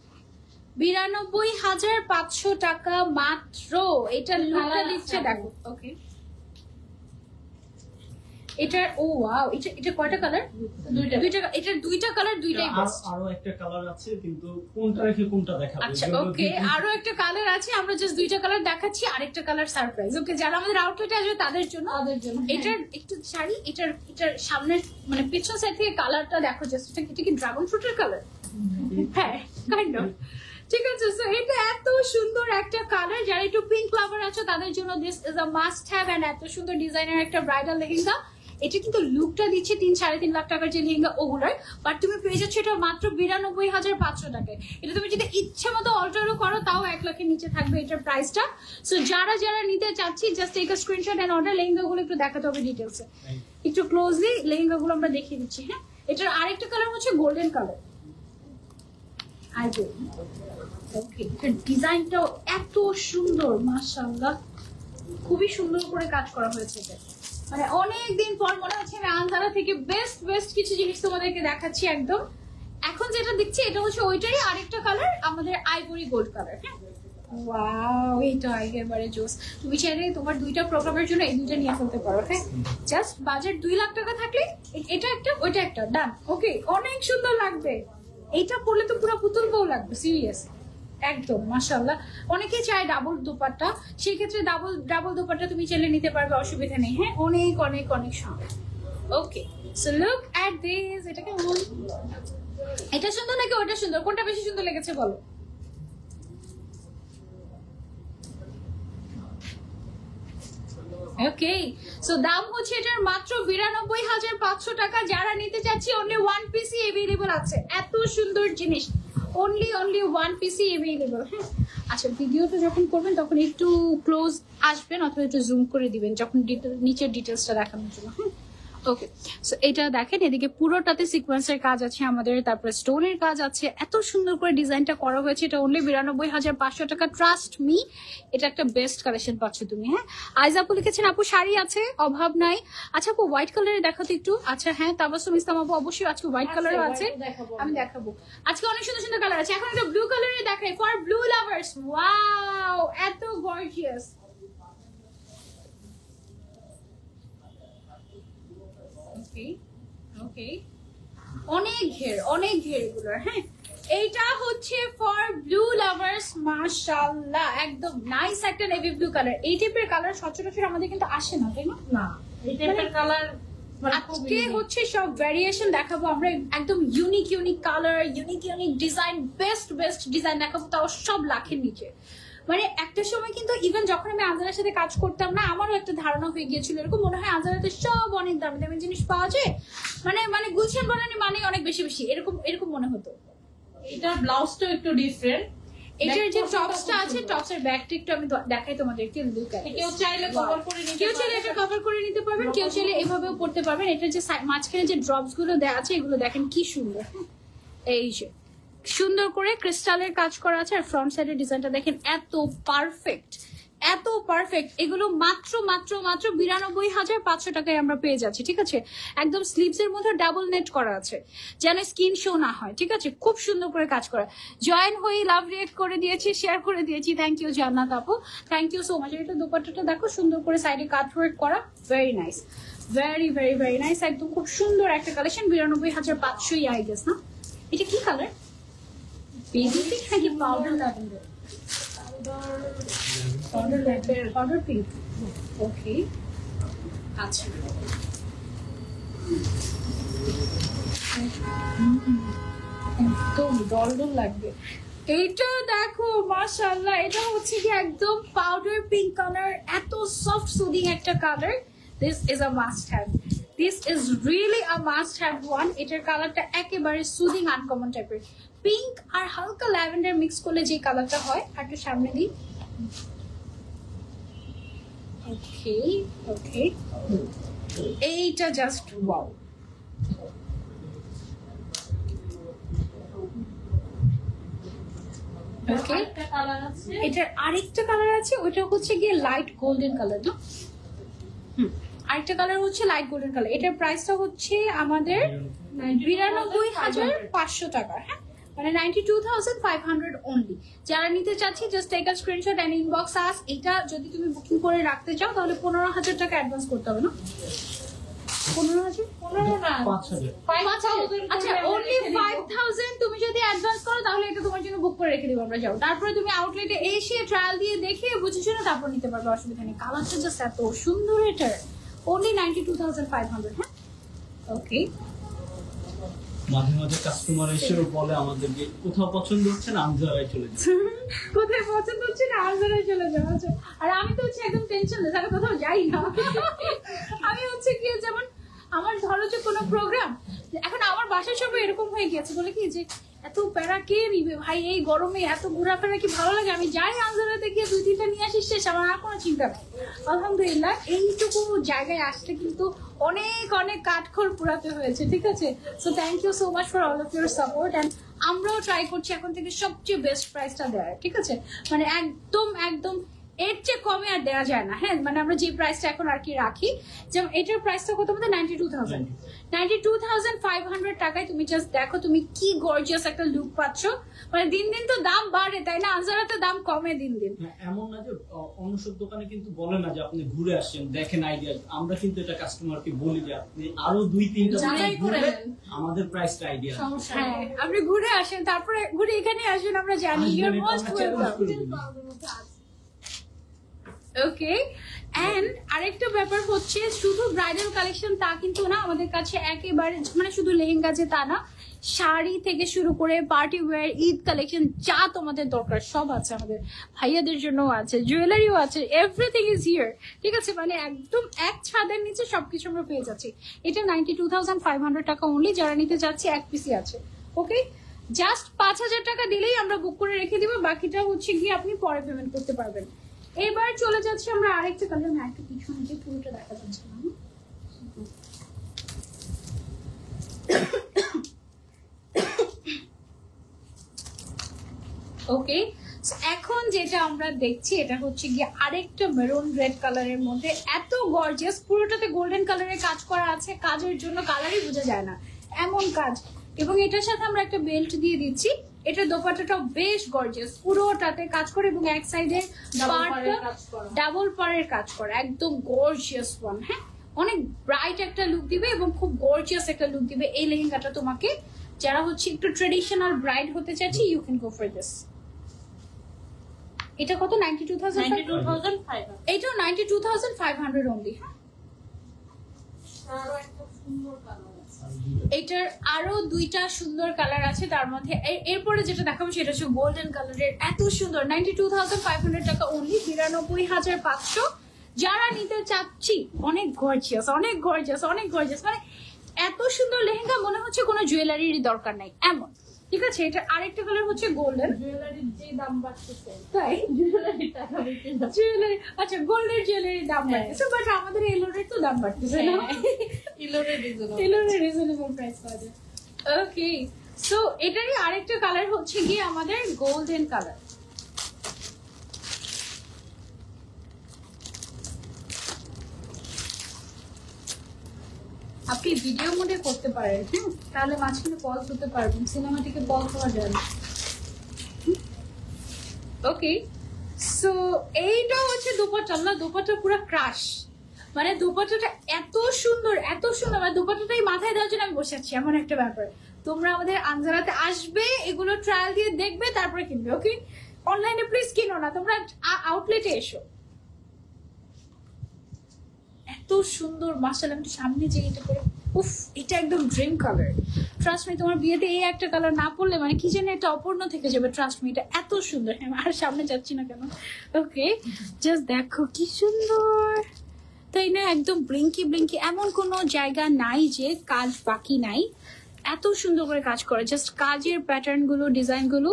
92,500 টাকা মাত্র। এটা লুকটা দিচ্ছে দেখো। ওকে, এটার ও ওয়াও, এটা কয়টা কালার? দুইটা। এটার দুইটা কালার, দুইটাই বেস্ট। আরো একটা কালার আছে কিন্তু কোনটা রেখে কোনটা দেখাবো? আচ্ছা ওকে, আরো একটা কালার আছে, আমরা জাস্ট দুইটা কালার দেখাচ্ছি, আরেকটা কালার সারপ্রাইজ। ওকে, যারা আমাদের আউটলেটে আসবে তাদের জন্য। এটার একটু শাড়ি, এটার সামনের মানে পিছন সাইড থেকে কালারটা দেখো জাস্ট। এটা কি ড্রাগন ফ্রুটের কালার? হ্যাঁ, কাইন্ড অফ। ঠিক আছে, সো এটা এত সুন্দর একটা কালার, যারা একটু পিঙ্ক লাভার আছো তাদের জন্য this is a must have. And এত সুন্দর ডিজাইনের একটা ব্রাইডাল লেহেঙ্গা। এটা কিন্তু লুকটা দিচ্ছে 3-3.5 লাখ টাকার যে লেহেঙ্গা ওগুলোর, বাট তুমি পেয়ে যাচ্ছ এটা মাত্র 92,500 টাকায়। এটা তুমি যদি ইচ্ছে মতো অল্টারও করো তাও 1 লাখের নিচে থাকবে এটার প্রাইসটা। সো যারা যারা নিতে চাচ্ছি just take a screenshot and order. লেহেঙ্গাগুলো একটু দেখাতে হবে ডিটেলসে, একটু ক্লোজলি লেহেঙ্গাগুলো আমরা দেখিয়ে দিচ্ছি। হ্যাঁ, এটার আরেকটা কালার হচ্ছে গোল্ডেন কালার। ওকে, এটার ডিজাইনটাও এত সুন্দর মাশাআল্লাহ, খুবই সুন্দর করে কাজ করা হয়েছে। এটা মানে অনেকদিন পর মনে হচ্ছে আমি আনজারা থেকে বেস্ট কিছু জিনিস তোমাদেরকে দেখাচ্ছি একদম। এখন যেটা দেখছি এটা হচ্ছে ওইটারই আরেকটা কালার, আমাদের আইভরি গোল্ড কালার। হ্যাঁ, ওয়াও, এটা একেবারে জোস। তুমি চাইলে তোমার দুইটা প্রোগ্রামের জন্য এই দুইটা নিয়ে ফেলতে পারো। হ্যাঁ, জাস্ট বাজেট 2 লাখ টাকা থাকলে এটা একটা ওইটা একটা ডান। ওকে, অনেক সুন্দর লাগবে। এইটা পরলে তো পুরো পুতুল বউ লাগবে, সিরিয়াস একদম মাশাআল্লাহ। অনেকেই চায় ডাবল দোপাট্টা, সেই ক্ষেত্রে ডাবল দোপাট্টা তুমি চাইলে নিতে পারবে, অসুবিধা নেই। হ্যাঁ, অনেক অনেক অনেক সুন্দর। ওকে, সো লুক এট দিস। এটা কেমন? এটা সুন্দর নাকি ওটা সুন্দর? কোনটা বেশি সুন্দর লেগেছে বলো? ওকে, সো দাম হচ্ছে এটার মাত্র 92,500 টাকা। যারা নিতে চাচ্ছি অনলি 1 পিসই अवेलेबल আছে। এত সুন্দর জিনিস অনলি 1 পিসই अवेलेबल। হ্যাঁ, আচ্ছা ভিডিওটা যখন করবেন তখন একটু ক্লোজ আসবেন অথবা একটু জুম করে দিবেন যখন নিচের ডিটেইলসটা দেখানোর জন্য। হ্যাঁ, ওকে, সো এটা দেখেন, এদিকে পুরোটাতে সিকোয়েন্সের কাজ আছে আমাদের, তারপরে স্টোনের কাজ আছে। এত সুন্দর করে ডিজাইনটা করা হয়েছে। এটা অনলি 92,500 টাকা। ট্রাস্ট মি, এটা একটা বেস্ট কালেকশন পাচ্ছ তুমি। হ্যাঁ, আইজ আপু লিখেছেন আপু শাড়ি আছে, অভাব নাই। আচ্ছা আপু হোয়াইট কালারে দেখাতে একটু। আচ্ছা হ্যাঁ, তাবাসসুম ইসলাম আপু অবশ্যই আজকে হোয়াইট কালারও আছে, আমি দেখাবো। আজকে অনেক সুন্দর সুন্দর কালার আছে। এখন একটা ব্লু কালারে দেখাই ফর ব্লু লাভার্স। ওয়াও, এত গর্জিয়াস। ওকে, অনেক ঘের এগুলোর। হ্যাঁ, এইটা হচ্ছে ফর ব্লু লাভার্স মাশাআল্লাহ, একদম নাইস একটা নেভি ব্লু কালার। এই টাইপের কালার সচরাচর আমাদের কিন্তু আসে না, তাই না? না, এই টাইপের কালার আজকে হচ্ছে সব ভ্যারিয়েশন দেখাবো আমরা, একদম unique colour, unique design, best design দেখাবো, তাও সব লাখের নিচে। মানে একটা সময় কিন্তু ইভেন যখন আমি আনজারার সাথে কাজ করতাম না, আমারও একটা ধারণা হয়ে গিয়েছিল এরকম, মনে হয় আনজারাতে সব অনেক দামি দামি জিনিস পাওয়া যায়, মানে গুলশান বানানি মানে অনেক বেশি এরকম মনে হতো। এটার ব্লাউজটাও একটু ডিফারেন্ট। এটার যে টপসটা আছে, টপসের ব্যাগটা একটু আমি দেখাই তোমাদেরকে। কেউ চাইলে কভার করে নিতে, কেউ চাইলে এটা কভার করে নিতে পারবেন, কেউ চাইলে এভাবেও পড়তে পারবেন। এটার যে মাঝখানে যে ড্রপস গুলো দেওয়া আছে এগুলো দেখেন কি সুন্দর। এই যে সুন্দর করে ক্রিস্টালের কাজ করা আছে, আর ফ্রন্ট সাইডের ডিজাইনটা দেখেন এত পারফেক্ট। এগুলো মাত্র 92,500 টাকায় আমরা পেয়ে যাচ্ছি। ঠিক আছে, একদম স্লিভস এর মধ্যে ডাবল নেট করা আছে যেন স্কিন শো না হয়। ঠিক আছে, খুব সুন্দর করে কাজ করা। জয়েন হয়ে লাভ রিয়েক্ট করে দিয়েছি, শেয়ার করে দিয়েছি। থ্যাংক ইউ জান্নাত আপু, থ্যাংক ইউ সো মাচ। এটা দোপাট্টাটা দেখো সুন্দর করে সাইডে কাট ওয়ার্ক করা, ভেরি নাইস, ভেরি নাইস। একদম খুব সুন্দর একটা কালেকশন। 92,500 আই গেস না? এটা কি কালার? বেবি পিঙ্ক নাকি powder lavender? Powder pink. Okay, আচ্ছা একদম ডলডল লাগবে। এইটা দেখো মাশাআল্লাহ, এটা হচ্ছে কি একদম পাউডার পিঙ্ক কালার, এত সফট সুদিং একটা colour. This is a must have. This is really a must have one. এটার কালারটা একেবারে সুদিং আনকমন টাইপের, পিঙ্ক আর হালকা ল্যাভেন্ডার মিক্স করলে যে কালারটা হয়। আর একটু সামনে দিই। ওকে ওকে, এইটা জাস্ট ওয়াও। ওকে, একটা কালার আছে, এটার আরেকটা কালার আছে, ওইটা হচ্ছে গিয়ে লাইট গোল্ডেন কালার না? আরেকটা কালার হচ্ছে লাইট গোল্ডেন কালার। এটার প্রাইসটা হচ্ছে আমাদের 92,500 টাকা। হ্যাঁ, মানে 92,500 অনলি। যারা নিতে চাচ্ছি just take a screenshot and inbox us. এটা যদি তুমি বুকিং করে রাখতে চাও তাহলে 15,000 টাকা অ্যাডভান্স করতে হবে না? 15,000? 15 না, 5,000। 5,000 আচ্ছা, অনলি 5,000 তুমি যদি অ্যাডভান্স করো তাহলে এটা তোমার জন্য বুক করে রেখে দিব আমরা। যাও, তারপরে তুমি আউটলেটে এসে ট্রায়াল দিয়ে দেখে বুঝে শুনে তারপর নিতে পারবে, অসুবিধা নেই। কালারটা জাস্ট এত সুন্দর এটার। অনলি 92,500। হ্যাঁ, ওকে। মাঝে মাঝে কাস্টমার এসেও বলে আমাদেরকে কোথাও পছন্দ হচ্ছে না, আনজারায় চলে যাচ্ছে। কোথায় পছন্দ হচ্ছে না, আনজারায় চলে যাওয়া। আচ্ছা, আর আমি তো হচ্ছে একদম টেনশনলেস, আমি কোথাও যাই না। আমি হচ্ছে কি, যেমন আমার ধরো যে কোনো প্রোগ্রাম, এখন আমার বাসার সবাই এরকম হয়ে গেছে, বলে কি যে এত প্যারা কে নিবে ভাই, এই গরমে এত ঘোরাফেরা কি ভালো লাগে? আমি যাই আনজারাতে গিয়ে 2-3টা নিয়ে আসি, শেষ, আমার আর কোনো চিন্তা নাই। আলহামদুলিল্লাহ, এইটুকু জায়গায় আসলে কিন্তু অনেক অনেক কাঠখড় পুরাতে হয়েছে, ঠিক আছে? So thank you so much for all of your support. And আমরাও ট্রাই করছি এখন থেকে সবচেয়ে বেস্ট প্রাইসটা দেওয়ার, ঠিক আছে? মানে একদম একদম এর চেয়ে কমে আর দেওয়া যায় না। হ্যাঁ, মানে আমরা যে প্রাইসটা এখন আর কি রাখি, যেমন এটার প্রাইসটা কত আমাদের 92,500 টাকায়। তুমি জাস্ট দেখো তুমি কি গর্জিয়াস একটা লুক পাচ্ছ। মানে দিন দিন তো দাম বাড়ে, তাই না? আনজারাতে দাম কমে দিন দিন। হ্যাঁ, এমন না যে অন্য সব দোকানে কিন্তু বলে না যে আপনি ঘুরে আসছেন দেখেন আইডিয়া। আমরা কিন্তু এটা কাস্টমারকে বলি যে আপনি আরো 2-3টা দোকান যাচাই করে ঘুরে নেন। আমাদের প্রাইসটা আইডিয়া। সমস্যা হ্যাঁ, নেই। আপনি ঘুরে আসেন, তারপরে ঘুরে এখানে আসবেন, আমরা জানি। Your most welcome. Okay, and আরেকটা ব্যাপার হচ্ছে, শুধু ব্রাইডাল কালেকশন তা কিন্তু না, আমাদের কাছে একেবারে মানে শুধু লেহেঙ্গা যে তা না, শাড়ি থেকে শুরু করে পার্টি ওয়্যার, ঈদ কালেকশন যা তোমাদের দরকার সব আছে আমাদের। ভাইয়াদের জন্য আছে, জুয়েলারিও আছে, এভরিথিং ইজ হিয়ার, ঠিক আছে? মানে একদম এক ছাদের নিচে সবকিছু আমরা পেয়ে যাচ্ছি। এটা 92,500 টাকা অনলি। যারা নিতে চাচ্ছি এক পিসি আছে। ওকে, জাস্ট 5,000 টাকা দিলেই আমরা বুক করে রেখে দিব, বাকিটা হচ্ছে গিয়ে আপনি পরে পেমেন্ট করতে পারবেন। এবার চলে যাচ্ছে আমরা আরেকটা কালার। না, একটু পিছনে যে পুরোটা দেখা যাচ্ছে না। ওকে, এখন যেটা আমরা দেখছি এটা হচ্ছে গিয়ে আরেকটা মেরুন রেড কালারের মধ্যে, এত গর্জিয়াস, পুরোটাতে গোল্ডেন কালারের কাজ করা আছে। কাজের জন্য কালারই বোঝা যায় না, এমন কাজ। এবং এটার সাথে আমরা একটা বেল্ট দিয়ে দিচ্ছি। এটা দোপাট্টাটাও বেশ গর্জিয়াস, পুরোটাতে কাজ করে এবং এক সাইডে ডাবল পাড়ের কাজ করা, একদম গর্জিয়াস ওয়ান। হ্যাঁ, অনেক ব্রাইট একটা লুক দিবে এবং খুব গর্জিয়াস একটা লুক দিবে এই লেহেঙ্গাটা তোমাকে। যারা হচ্ছে একটু ট্রেডিশনাল ব্রাইড হতে চাচ্ছি, you can go for this. এটা কত? 92,500। এটাও 92,500 অনলি। হ্যাঁ, আরো একটা সুন্দর কালার আছে। এটার আরো দুইটা সুন্দর কালার আছে, তার মধ্যে এরপরে যেটা দেখাবো সেটা হচ্ছে গোল্ডেন কালারের, এত সুন্দর। 92,500 টাকা অনলি, 92,500। যারা নিতে চাচ্ছি, অনেক গর্জিয়াস, অনেক গর্জিয়াস, অনেক গর্জিয়াস, মানে এত সুন্দর লেহেঙ্গা মনে হচ্ছে কোনো জুয়েলারির দরকার নাই এমন, ঠিক আছে? এটা আরেকটা কালার হচ্ছে গোল্ডেন। জুয়েলারির যে দাম বাড়তেছে, তাই জুয়েলারির টাকা বেশি না। জুয়েলারি, আচ্ছা, গোল্ডের জুয়েলারির দাম বাড়তেছে, বাট আমাদের এলোরের তো দাম বাড়তেছে না। ইলোরে রিজনেবল। এলোরের রিজনেবল প্রাইস পাওয়া যায়। ওকে, সো এটারই আরেকটা কালার হচ্ছে গিয়ে আমাদের গোল্ডেন কালার। আপনি ভিডিও মোডে করতে পারেন, হ্যাঁ, তাহলে মাঝখানে পজ হতে পারবেন। সিনেমাটিকে পজ হওয়া যায় না। ওকে, সো এইটা হচ্ছে দোপাট্টা না, দোপাট্টা পুরো ক্রাশ। মানে দোপাট্টাটা এত সুন্দর, এত সুন্দর, মানে দোপাট্টাটাই মাথায় দেওয়ার জন্য আমি বসে আছি, এমন একটা ব্যাপার। তোমরা আমাদের আনজারাতে আসবে, এগুলো ট্রায়াল দিয়ে দেখবে, তারপরে কিনবে। ওকে, অনলাইনে প্লিজ কিনো না, তোমরা আউটলেটে এসো। এত সুন্দর, মাশাআল্লাহ। আমি সামনে যে এটা করে, উফ, এটা একদম ড্রিম কালার। ট্রাস্ট মি, তোমার বিয়েতে এই একটা কালার না পড়লে মানে কি জানি একটা অপূর্ণ থেকে যাবে। ট্রাস্ট মি, এটা এত সুন্দর। আর সামনে যাচ্ছি না কেন। ওকে, জাস্ট দেখো কি সুন্দর, তাই না? একদম ব্লিঙ্কি ব্লিঙ্কি, এমন কোনো জায়গা নাই যে কাজ বাকি নাই। এত সুন্দর করে কাজ করে, জাস্ট কাজের প্যাটার্ন গুলো, ডিজাইন গুলো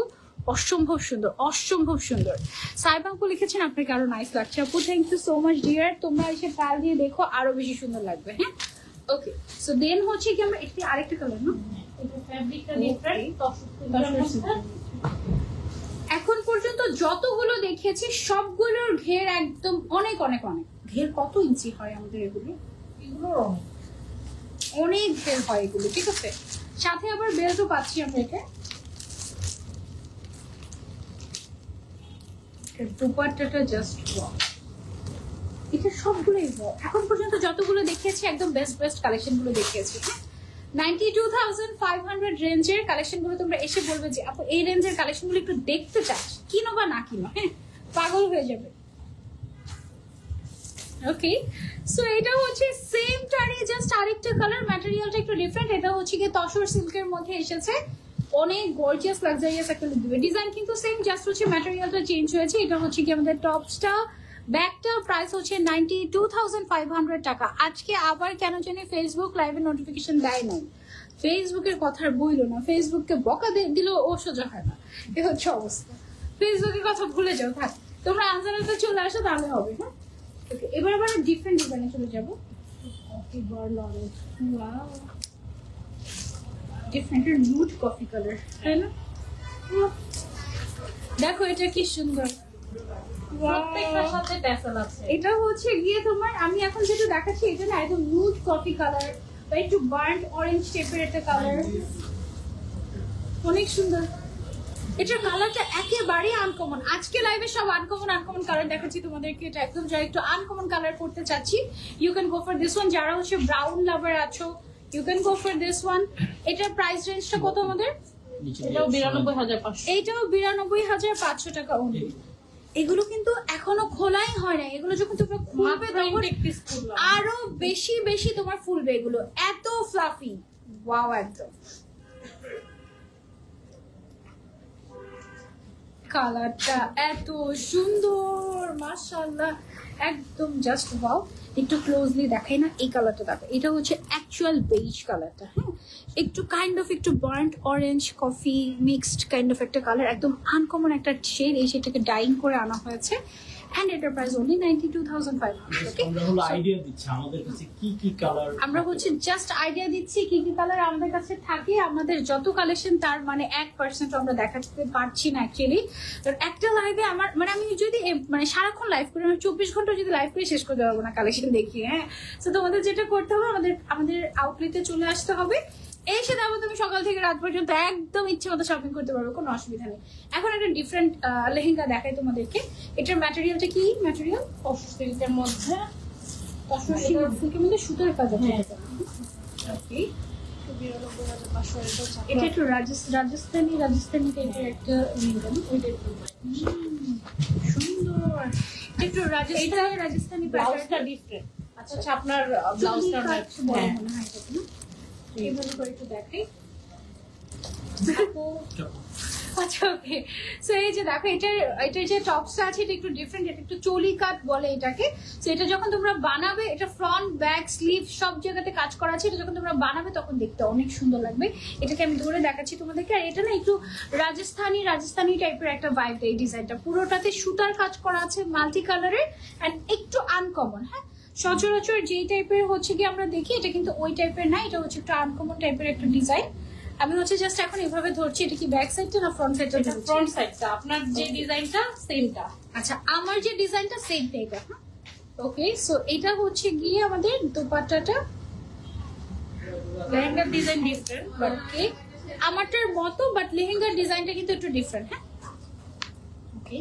অসম্ভব সুন্দর, অসম্ভব সুন্দর। সাইবা আপু লিখেছেন আপনাকে আরো নাইস লাগছে। আপু thank you so much dear, তোমরা এসে ট্রায়াল দিয়ে দেখো, আরো বেশি সুন্দর লাগবে। হ্যাঁ ওকে, সো দেন হচ্ছে কি আমরা একটি আরেকটা কালার না, এটা ফ্যাব্রিকটা ডিফারেন্ট, এখন পর্যন্ত যতগুলো দেখিয়েছি সবগুলোর ঘের একদম অনেক অনেক অনেক ঘের। কত ইঞ্চি হয় আমাদের এগুলো? এগুলোর অনেক অনেক ঘের হয় এগুলো, ঠিক আছে। সাথে আবার বেল্টও পাচ্ছি আমরা। এটা দুপাট্টাটা জাস্ট ওয়াও, এটা সবগুলোই ওয়াও। এখন পর্যন্ত যতগুলো দেখিয়েছি একদম বেস্ট বেস্ট কালেকশন গুলো দেখিয়েছি। 92,500 রেঞ্জের কালেকশন গুলো তোমরা এসে বলবে যে আপু এই রেঞ্জের কালেকশন গুলো একটু দেখতে চাচ্ছি, কিনো বা না কিনো, হ্যাঁ পাগল হয়ে যাবে। ওকে, সো এটা হচ্ছে সেম টারি, জাস্ট আরেকটা কালার, ম্যাটেরিয়ালটা একটু ডিফারেন্ট। এটা হচ্ছে কি তসর সিল্কের মধ্যে এসেছে, অনেক গর্জিয়াস লাক্সারিয়াস একটা লুক দিবে। ডিজাইন কিন্তু সেম, জাস্ট হচ্ছে ম্যাটেরিয়ালটা চেঞ্জ হয়েছে। এটা হচ্ছে কি আমাদের টপসটা, ব্যাগটা প্রাইস হচ্ছে 92,500 টাকা। আজকে আবার কেন জানি ফেসবুক লাইভে নোটিফিকেশন দেয় নাই, ফেসবুকের কথা বইলো না, ফেসবুককে বকা দিলেও ও সোজা হয় না, এ হচ্ছে অবস্থা। ফেসবুকের কথা ভুলে যাও, থাক তোমরা আনসারাতে চলে আসো তাহলে হবে। হ্যাঁ ওকে, এবার আবার ডিফারেন্ট ডিজাইনে চলে যাবো। এবার lauryl, wow different nude coffee colour, তাই না? দেখো এটা কি সুন্দর, প্রত্যেকটার সাথে ট্যাসেল আছে। এটা হচ্ছে গিয়ে তোমার, আমি এখন যেটা দেখাচ্ছি এটা না একদম নুড কফি কালার বা একটু বার্ন্ট অরেঞ্জ টাইপের একটা কালার, অনেক সুন্দর। এটার কালারটা একেবারে আনকমন। আজকে লাইভে সব আনকমন আনকমন কালার দেখাচ্ছি তোমাদেরকে। এটা একদম যারা একটু আনকমন কালার করতে চাচ্ছি, you can go for this one. যারা হচ্ছে ব্রাউন লাভার আছো, you can go for this one. এটার প্রাইস রেঞ্জটা কত আমাদের? এটাও 92,500। এইটাও 92,500 টাকা অনলি। এগুলো কিন্তু এখনো খোলাই হয় না, এগুলো যখন তোমরা খুলবে তখন আরো বেশি বেশি তোমার ফুলবে। এগুলো এত ফ্লাফি, ওয়াও একদম। কালারটা এত সুন্দর, মাশাআল্লাহ, একদম জাস্ট ওয়াও। একটু ক্লোজলি দেখাই না, এই কালারটা দেখো, এটা হচ্ছে অ্যাকচুয়াল বেজ কালারটা। হ্যাঁ একটু কাইন্ড অফ একটু burnt orange coffee mixed kind of একটা কালার, একদম আনকমন একটা শেড। এই শেডটাকে ডাইং করে আনা হয়েছে। এন্ড এটার প্রাইস অনলি 92,500। ওকে, আমরা হলো আইডিয়া দিচ্ছি আমাদের কাছে কি কি কালার, আমরা হচ্ছে জাস্ট আইডিয়া দিচ্ছি কি কি কালার আমাদের কাছে থাকে। আমাদের যত কালেকশন তার মানে 1% আমরা দেখাতে পারছি না অ্যাকচুয়ালি। একটা লাইভে আমার মানে আমি যদি মানে সারাক্ষণ লাইভ করি, আমি 24 ঘন্টা যদি লাইভ করে শেষ করতে পারবো না কালেকশন দেখিয়ে। হ্যাঁ, তো তোমাদের যেটা করতে হবে, আমাদের আউটলেটে চলে আসতে হবে। এসে যাবো, তুমি সকাল থেকে রাত পর্যন্ত একদম ইচ্ছে মতো শপিং করতে পারবে, কোনো অসুবিধা নেই। এখন একটা ডিফারেন্ট লেহেঙ্গা দেখাই তোমাদেরকে। এটার ম্যাটেরিয়ালটা কি ম্যাটেরিয়াল? সিল্কের মধ্যে, সিল্কের মধ্যে সুতোর কাজ আছে। ওকে, এটা একটু রাজস্থানি টাইপের একটা লেহেঙ্গা, সুন্দর। এটা একটু রাজস্থানি ব্লাউজটা ডিফারেন্ট। আচ্ছা আপনার ব্লাউজটা মনে হয় এটা না, এইভাবে করে একটু দেখাই। আচ্ছা ওকে, সো এই যে দেখো এটার যে টপসটা আছে এটা একটু ডিফারেন্ট, এটা একটু চলি কাট বলে এটাকে। সো এটা যখন তোমরা বানাবে, এটা ফ্রন্ট ব্যাক স্লিভ সব জায়গাতে কাজ করা আছে। এটা যখন তোমরা বানাবে তখন দেখতে অনেক সুন্দর লাগবে। এটাকে আমি ধরে দেখাচ্ছি তোমাদেরকে। আর এটা না একটু রাজস্থানি টাইপের একটা ভাইব দেয়। এই ডিজাইনটা পুরোটাতে সুতার কাজ করা আছে, মাল্টি কালারের এন্ড একটু আনকমন। হ্যাঁ, সচরাচর যেই টাইপের হচ্ছে কি আমরা দেখি, এটা কিন্তু ওই টাইপের না, এটা হচ্ছে একটু আনকমন টাইপের একটা ডিজাইন। আমি হচ্ছে জাস্ট এখন এভাবে ধরছি। এটা কি ব্যাক সাইডটা না ফ্রন্ট সাইডটা? এটা ফ্রন্ট সাইডটা। আপনার যে ডিজাইনটা সেমটা। আচ্ছা, আমার যে ডিজাইনটা সেমটা এটা। হ্যাঁ ওকে, সো এটা হচ্ছে গিয়ে আমাদের দোপাট্টাটা, লেহেঙ্গার ডিজাইন ডিফারেন্ট, বাট ওকে আমারটার মতো, বাট লেহেঙ্গার ডিজাইনটা কিন্তু একটু ডিফারেন্ট। হ্যাঁ ওকে,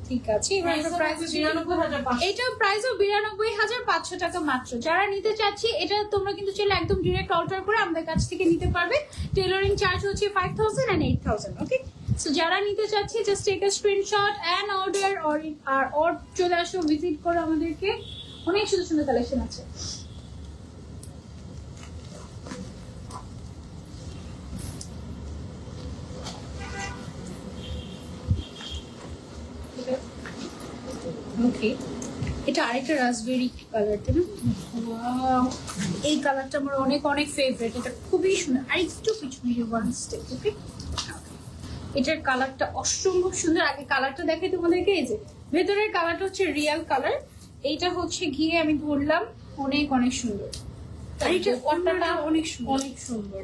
ঠিক আছে। এবার আমরা প্রাইস 92,500। এটা প্রাইসও 92,500 টাকা মাত্র। যারা নিতে চাচ্ছি, এটা তোমরা কিন্তু চাইলে একদম ডিরেক্ট অর্ডার করে আমাদের কাছ থেকে নিতে পারবে। টেলারিং চার্জ হচ্ছে 5,000 and 8,000। ওকে, সো যারা নিতে চাচ্ছি just take a screenshot and order, or চলে আসো, ভিজিট করো আমাদেরকে। অনেক সুন্দর সুন্দর কালেকশন আছে। ওকে, ওকে, এটা আরেকটা রাসবেরি কালার, তাই না? Wow, এই কালারটা আমার অনেক অনেক ফেভারিট, এটা খুবই সুন্দর। আর একটু পিছনে ওয়ান স্টেপ, ওকে। এটার কালারটা অসম্ভব সুন্দর। আগে কালারটা দেখাই তোমাদেরকে। এই যে ভেতরের কালারটা হচ্ছে রিয়েল কালার, এইটা হচ্ছে গিয়ে আমি ধরলাম, অনেক অনেক সুন্দর। আর এটা ওড়নাটা অনেক সুন্দর, অনেক সুন্দর।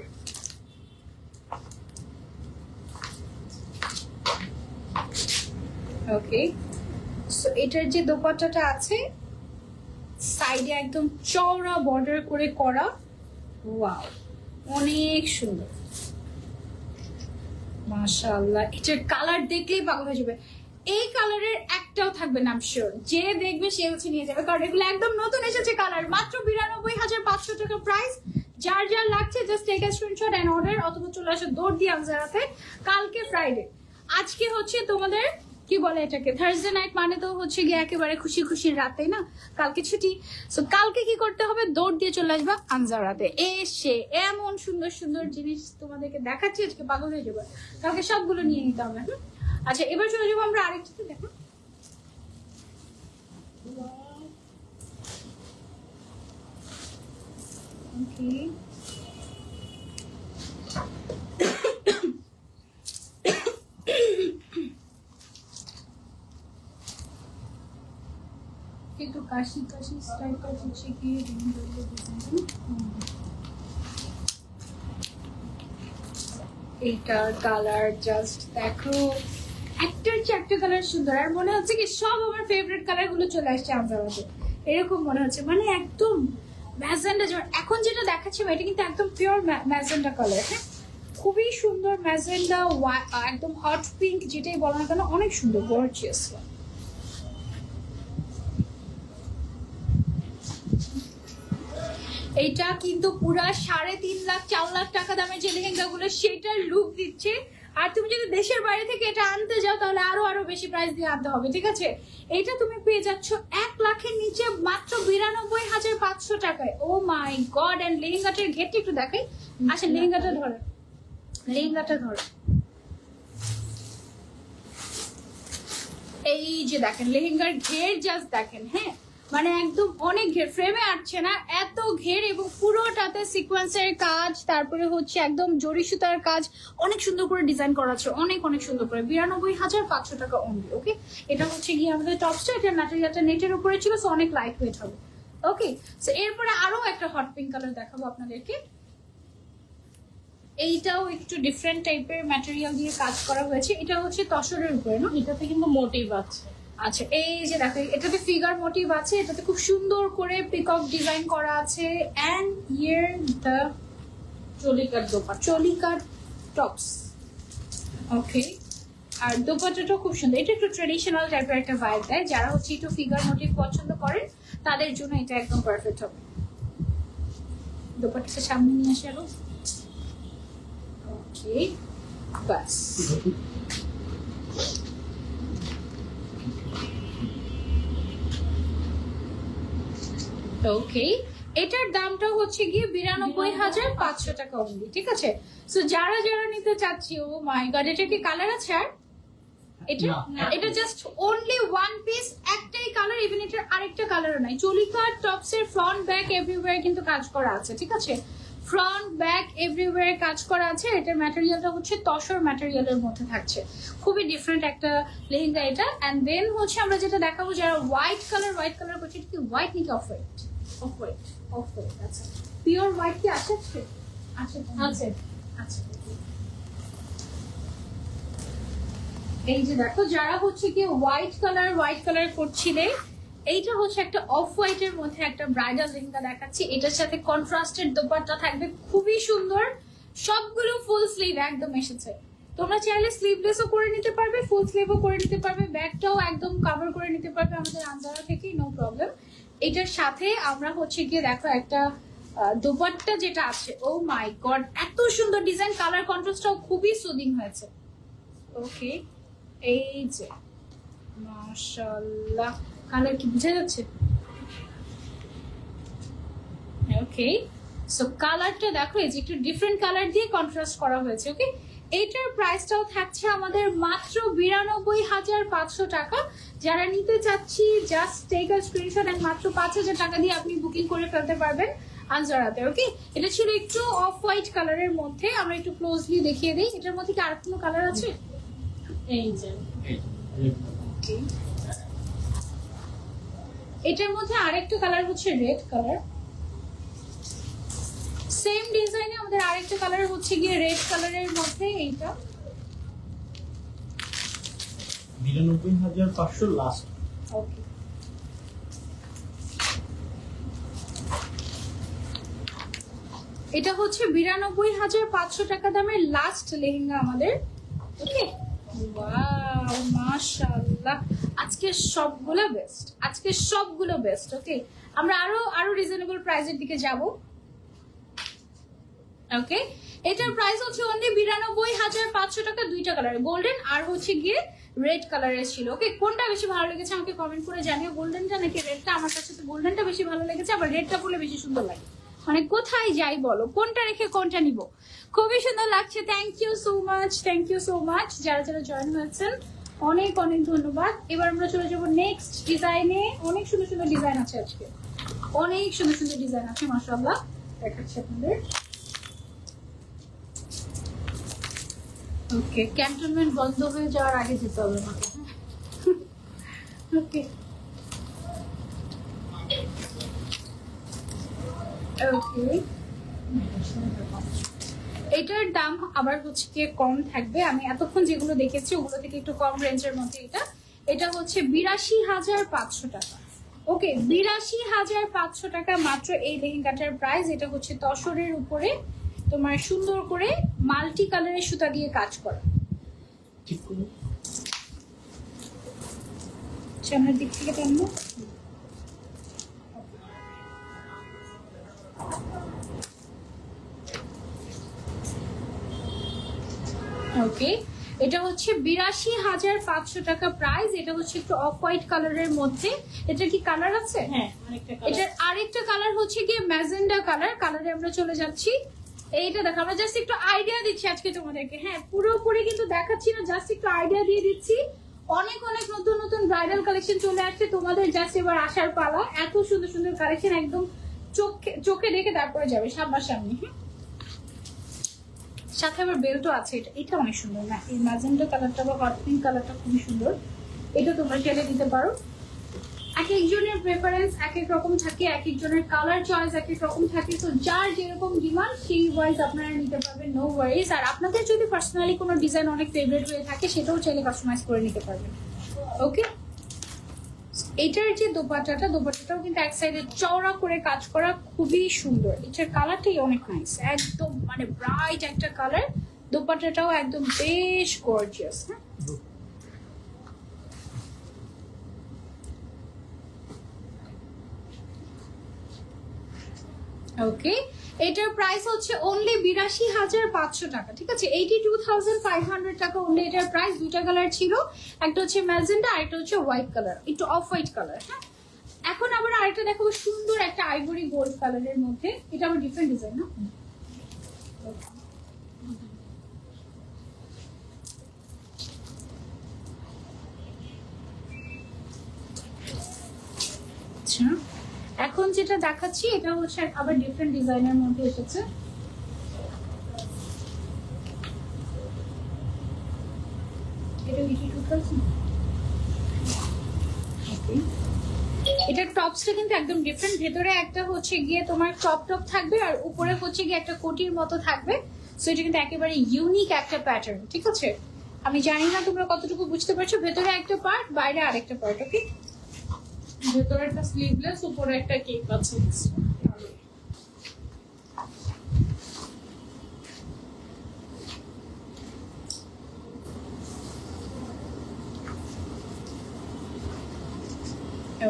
ওকে, সো এটার যে দোপাট্টাটা আছে সাইডে একদম চওড়া বর্ডার করে করা, ওয়াও অনেক সুন্দর মাশাআল্লাহ। এটার কালার দেখলেই পাগল হয়ে যাবে। এই কালারের একটাও থাকবে না, আমি শিওর। যে দেখবে সে হচ্ছে নিয়ে যাবে, কারণ এগুলো একদম নতুন এসেছে কালার। মাত্র 92,500 টাকা প্রাইস। যার যার লাগছে just take a screenshot and order, অথবা চলে আসো দৌড় দিয়ে আনজারাতে। কালকে ফ্রাইডে, আজকে হচ্ছে তোমাদের কি বলে এটাকে থার্সডে নাইট, মানে তো হচ্ছে গিয়ে একেবারে খুশি খুশির রাত, তাই না? কালকে ছুটি। সো কালকে কি করতে হবে, দৌড় দিয়ে চলে আসবা আনজারাতে। এসে এমন সুন্দর সুন্দর জিনিস তোমাদেরকে দেখাচ্ছি, আজকে পাগল হয়ে যাবে। কালকে সবগুলো নিয়ে নিতে হবে। আচ্ছা, এবার চলে যাবো আমরা আরেকটাতে। দেখো ওকে, একটু কাশি কাশি স্টাইলটা হচ্ছে কি এইটার কালার জাস্ট দেখো, একটার চেয়ে একটা কালার সুন্দর। আর মনে হচ্ছে কি সব আমার ফেভারিট কালার গুলো চলে আসছে আমার মধ্যে, এরকম মনে হচ্ছে। মানে একদম ম্যাজেন্ডা, যেমন এখন যেটা দেখাচ্ছি এটা কিন্তু একদম পিওর ম্যাজেন্ডা কালার। হ্যাঁ, খুবই সুন্দর ম্যাজেন্ডা, একদম হট পিঙ্ক, যেটাই বলো না কেন অনেক সুন্দর, গর্জিয়াস। এইটা কিন্তু পুরা 3.5 লাখ 4 লাখ টাকা দামের যে লেহেঙ্গা গুলো সেটার লুক দিচ্ছে। আর তুমি যদি দেশের বাইরে থেকে এটা আনতে যাও তাহলে আরো বেশি প্রাইস দিয়ে আনতে হবে, ঠিক আছে? এটা তুমি পেয়ে যাচ্ছ 1 লাখের নিচে মাত্র 92,500 টাকায়। ও মাই গড। এন্ড লেহেঙ্গাটার ঘেরটা একটু দেখাই। আচ্ছা, লেহেঙ্গাটা ধরো, লেহেঙ্গাটা ধরো। এই যে দেখেন লেহেঙ্গার ঘের, জাস্ট দেখেন। হ্যাঁ, মানে একদম অনেক ঘের, ফ্রেমে আসছে না এত ঘের, এবং পুরোটাতে সিকোয়েন্সের কাজ, তারপরে হচ্ছে একদম জরি সুতার কাজ, অনেক সুন্দর করে ডিজাইন করা আছে, অনেক অনেক সুন্দর করে। 92,500 টাকা অনলি। ওকে, এটা হচ্ছে গিয়ে আমাদের টপসটা, এটা ম্যাটেরিয়ালটা নেটের উপরে ছিল, সো অনেক লাইট ওয়েট হবে। ওকে, সো এরপরে আরো একটা হট পিঙ্ক কালার দেখাবো আপনাদেরকে। এইটাও একটু ডিফারেন্ট টাইপের ম্যাটেরিয়াল দিয়ে কাজ করা হয়েছে। এটা হচ্ছে তসরের উপরে, না? এটাতে কিন্তু মোটিভ আছে। আচ্ছা, এই যে দেখো এটাতে ফিগার মোটিভ আছে, এটাতে খুব সুন্দর করে পিকক ডিজাইন করা আছে। এন্ড হিয়ার দ্য চলিকার দোপাট্টা, চলিকার টপস। ওকে, আর দোপাট্টাটাও খুব সুন্দর। এটা একটু ট্রেডিশনাল টাইপের একটা ভাইব দেয়। যারা হচ্ছে একটু ফিগার মোটিভ পছন্দ করেন তাদের জন্য এটা একদম পারফেক্ট হবে। দোপাট্টাটা সামনে নিয়ে আসে আরো। ওকে, বাস। ওকে, এটার দামটা হচ্ছে গিয়ে 92,500 টাকা অনলি, ঠিক আছে? সো যারা যারা নিতে চাচ্ছি, ও মাই গড, এটা কি কালার আছে? আর এটা এটা জাস্ট অনলি ওয়ান পিস, একটাই কালার। ইভেন এটার আরেকটা কালারও নাই। চলিকার টপস এর ফ্রন্ট ব্যাক এভরিওয়্যার কিন্তু কাজ করা আছে, ঠিক আছে? ফ্রন্ট ব্যাক এভরিওয়্যার কাজ করা আছে। এটার ম্যাটেরিয়ালটা হচ্ছে তসর ম্যাটেরিয়ালের মধ্যে থাকছে, খুবই ডিফারেন্ট একটা লেহেঙ্গা এটা। এন্ড দেন হচ্ছে আমরা যেটা দেখাবো, যারা হোয়াইট কালার করছে, এটা কি হোয়াইট নাকি off white? Off white, off white. আচ্ছা, পিওর হোয়াইট কি আছে? আচ্ছা আছে। আচ্ছা, এই যে দেখো, যারা হচ্ছে কি হোয়াইট কালার করছিলে, এইটা হচ্ছে একটা অফ হোয়াইট এর মধ্যে একটা ব্রাইডাল লেহেঙ্গা দেখাচ্ছি। এটার সাথে কন্ট্রাস্টেড দোপাট্টা থাকবে, খুবই সুন্দর। সবগুলো ফুল স্লিভ একদম এসেছে। তোমরা চাইলে স্লিভলেসও করে নিতে পারবে, ফুল স্লিভও করে নিতে পারবে, ব্যাকটাও একদম কভার করে নিতে পারবে আমাদের আনজারা থেকেই, নো প্রবলেম। এটার সাথে আমরা হচ্ছে গিয়ে দেখো একটা দোপাট্টা যেটা আছে, ও মাই গড, এত সুন্দর ডিজাইন, কালার কন্ট্রাস্টটাও খুবই সুদিং হয়েছে। ওকে, এই যে মাশাআল্লাহ, কালার কি বোঝা যাচ্ছে? ওকে, সো কালারটা দেখো, এই যে একটু ডিফারেন্ট কালার দিয়ে কন্ট্রাস্ট করা হয়েছে। ওকে, এটার প্রাইসটাও থাকছে আমাদের মাত্র 92,500 টাকা। যারা নিতে চাচ্ছি just take a screenshot and মাত্র 5,000 টাকা দিয়ে আপনি বুকিং করে ফেলতে পারবেন আনজারাতে। ওকে, এটা ছিল একটু অফ হোয়াইট কালারের মধ্যে, আমরা একটু ক্লোজলি দেখিয়ে দিই। এটার মধ্যে কি আর কোনো কালার আছে? এই যে এটার মধ্যে আরেকটা কালার হচ্ছে রেড কালার। সেম ডিজাইনে আমাদের আরেকটা কালার হচ্ছে গিয়ে রেড কালারের মধ্যে। এইটা 92,500 লাস্ট। ওকে, এটা হচ্ছে 92,500 টাকা দামের লাস্ট লেহেঙ্গা আমাদের। ওকে, ওয়াও মাশাআল্লাহ, আজকে সবগুলো বেস্ট, আজকে সবগুলো বেস্ট। ওকে, আমরা আরো রিজনেবল প্রাইসের দিকে যাব। ওকে, এটার প্রাইস হচ্ছে অনলি 92,500 টাকা। দুইটা কালার, গোল্ডেন আর হচ্ছে গিয়ে রেড কালারের ছিল। ওকে, কোনটা বেশি ভালো লেগেছে আমাকে কমেন্ট করে জানিও, গোল্ডেনটা নাকি রেডটা? আমার কাছে তো গোল্ডেনটা বেশি ভালো লেগেছে, আবার রেডটা পরলে বেশি সুন্দর লাগে। মানে কোথায় যাই বলো, কোনটা রেখে কোনটা নিব? খুবই সুন্দর লাগছে। Thank you so much, thank you so much যারা যারা জয়েন হয়েছেন, অনেক অনেক ধন্যবাদ। এবার আমরা চলে যাবো নেক্সট ডিজাইনে। অনেক সুন্দর সুন্দর ডিজাইন আছে আজকে, অনেক সুন্দর সুন্দর ডিজাইন আছে মাশাআল্লাহ। দেখাচ্ছি আপনাদের। ওকে, ক্যান্টনমেন্ট বন্ধ হয়ে যাওয়ার আগে যেতে হবে আমাকে। ওকে ওকে, এটার দাম আবার হচ্ছে কি কম থাকবে। আমি এতক্ষণ যেগুলো দেখেছি ওগুলো থেকে একটু কম রেঞ্জের মধ্যে এটা হচ্ছে 82,500 টাকা। ওকে, 82,500 টাকা মাত্র এই লেহেঙ্গাটার প্রাইস। এটা হচ্ছে তসরের উপরে তোমার সুন্দর করে মাল্টি কালারের সুতা দিয়ে কাজ করা। ঠিক করে সামনের দিক থেকে টানবো। ওকে, এটা হচ্ছে 82,500 টাকা প্রাইস। এটা হচ্ছে একটু অফ হোয়াইট কালারের মধ্যে। এটা কি কালার আছে? হ্যাঁ, আরেকটা কালার। এটার আরেকটা কালার হচ্ছে গিয়ে ম্যাজেন্ডা কালার। কালারে আমরা চলে যাচ্ছি। এইটা দেখো, আমরা জাস্ট একটু আইডিয়া দিচ্ছি আজকে তোমাদেরকে। হ্যাঁ, পুরোপুরি কিন্তু দেখাচ্ছি না, জাস্ট একটু আইডিয়া দিয়ে দিচ্ছি। অনেক অনেক নতুন নতুন ব্রাইডাল কালেকশন চলে আসছে, তোমাদের জাস্ট এবার আসার পালা। এত সুন্দর সুন্দর কালেকশন, একদম চোখে দেখে তারপরে যাবে সামনাসামনি। হ্যাঁ, সাথে আবার বেল্টও আছে। এটা অনেক সুন্দর না, এই ম্যাজেন্ডা কালারটা বা হট পিঙ্ক কালারটা খুবই সুন্দর। এটা তোমরা চাইলে দিতে পারো। এক একজনের প্রেফারেন্স এক এক রকম থাকে, এক একজনের কালার চয়েস এক এক রকম থাকে। তো যার যেরকম ডিমান্ড সেই ওয়াইজ আপনারা নিতে পারবেন, নো ওয়ারিজ। আর আপনাদের যদি পার্সোনালি কোনো ডিজাইন অনেক ফেভারিট হয়ে থাকে সেটাও চাইলে কাস্টমাইজ করে নিতে পারবেন। ওকে, এটার যে দোপাট্টাটাও কিন্তু এক সাইডে চওড়া করে কাজ করা, খুবই সুন্দর। এটার কালারটাই অনেক নাইস, একদম মানে ব্রাইট একটা কালার। দোপাট্টাটাও একদম বেশ গর্জিয়াস। হ্যাঁ, ওকে, এটার প্রাইস হচ্ছে অনলি 82,500 টাকা। ঠিক আছে, 82,500 টাকা অনলি এটার প্রাইস। দুইটা কালার ছিল, একটা হচ্ছে ম্যাজেন্ডা আর একটা হচ্ছে হোয়াইট কালার, একটু অফ হোয়াইট কালার। হ্যাঁ, এখন আবার আরেকটা দেখাবো সুন্দর একটা আইভরি গোল্ড কালারের মধ্যে। এটা আবার ডিফারেন্ট ডিজাইন না? আচ্ছা, এখন যেটা দেখাচ্ছি এটা হচ্ছে আবার ডিফারেন্ট ডিজাইনের মধ্যে এসেছে। এটা 82,000। ওকে, এটার টপসটা কিন্তু একদম ডিফারেন্ট। ভেতরে একটা হচ্ছে গিয়ে তোমার টপ থাকবে আর উপরে হচ্ছে গিয়ে একটা কোটির মতো থাকবে। সো এটা কিন্তু একেবারে ইউনিক একটা প্যাটার্ন। ঠিক আছে, আমি জানি না তোমরা কতটুকু বুঝতে পারছো। ভেতরে একটা পার্ট, বাইরে আরেকটা পার্ট। ওকে, ভেতরে একটা স্লিভলেস, উপরে একটা কেক আছে।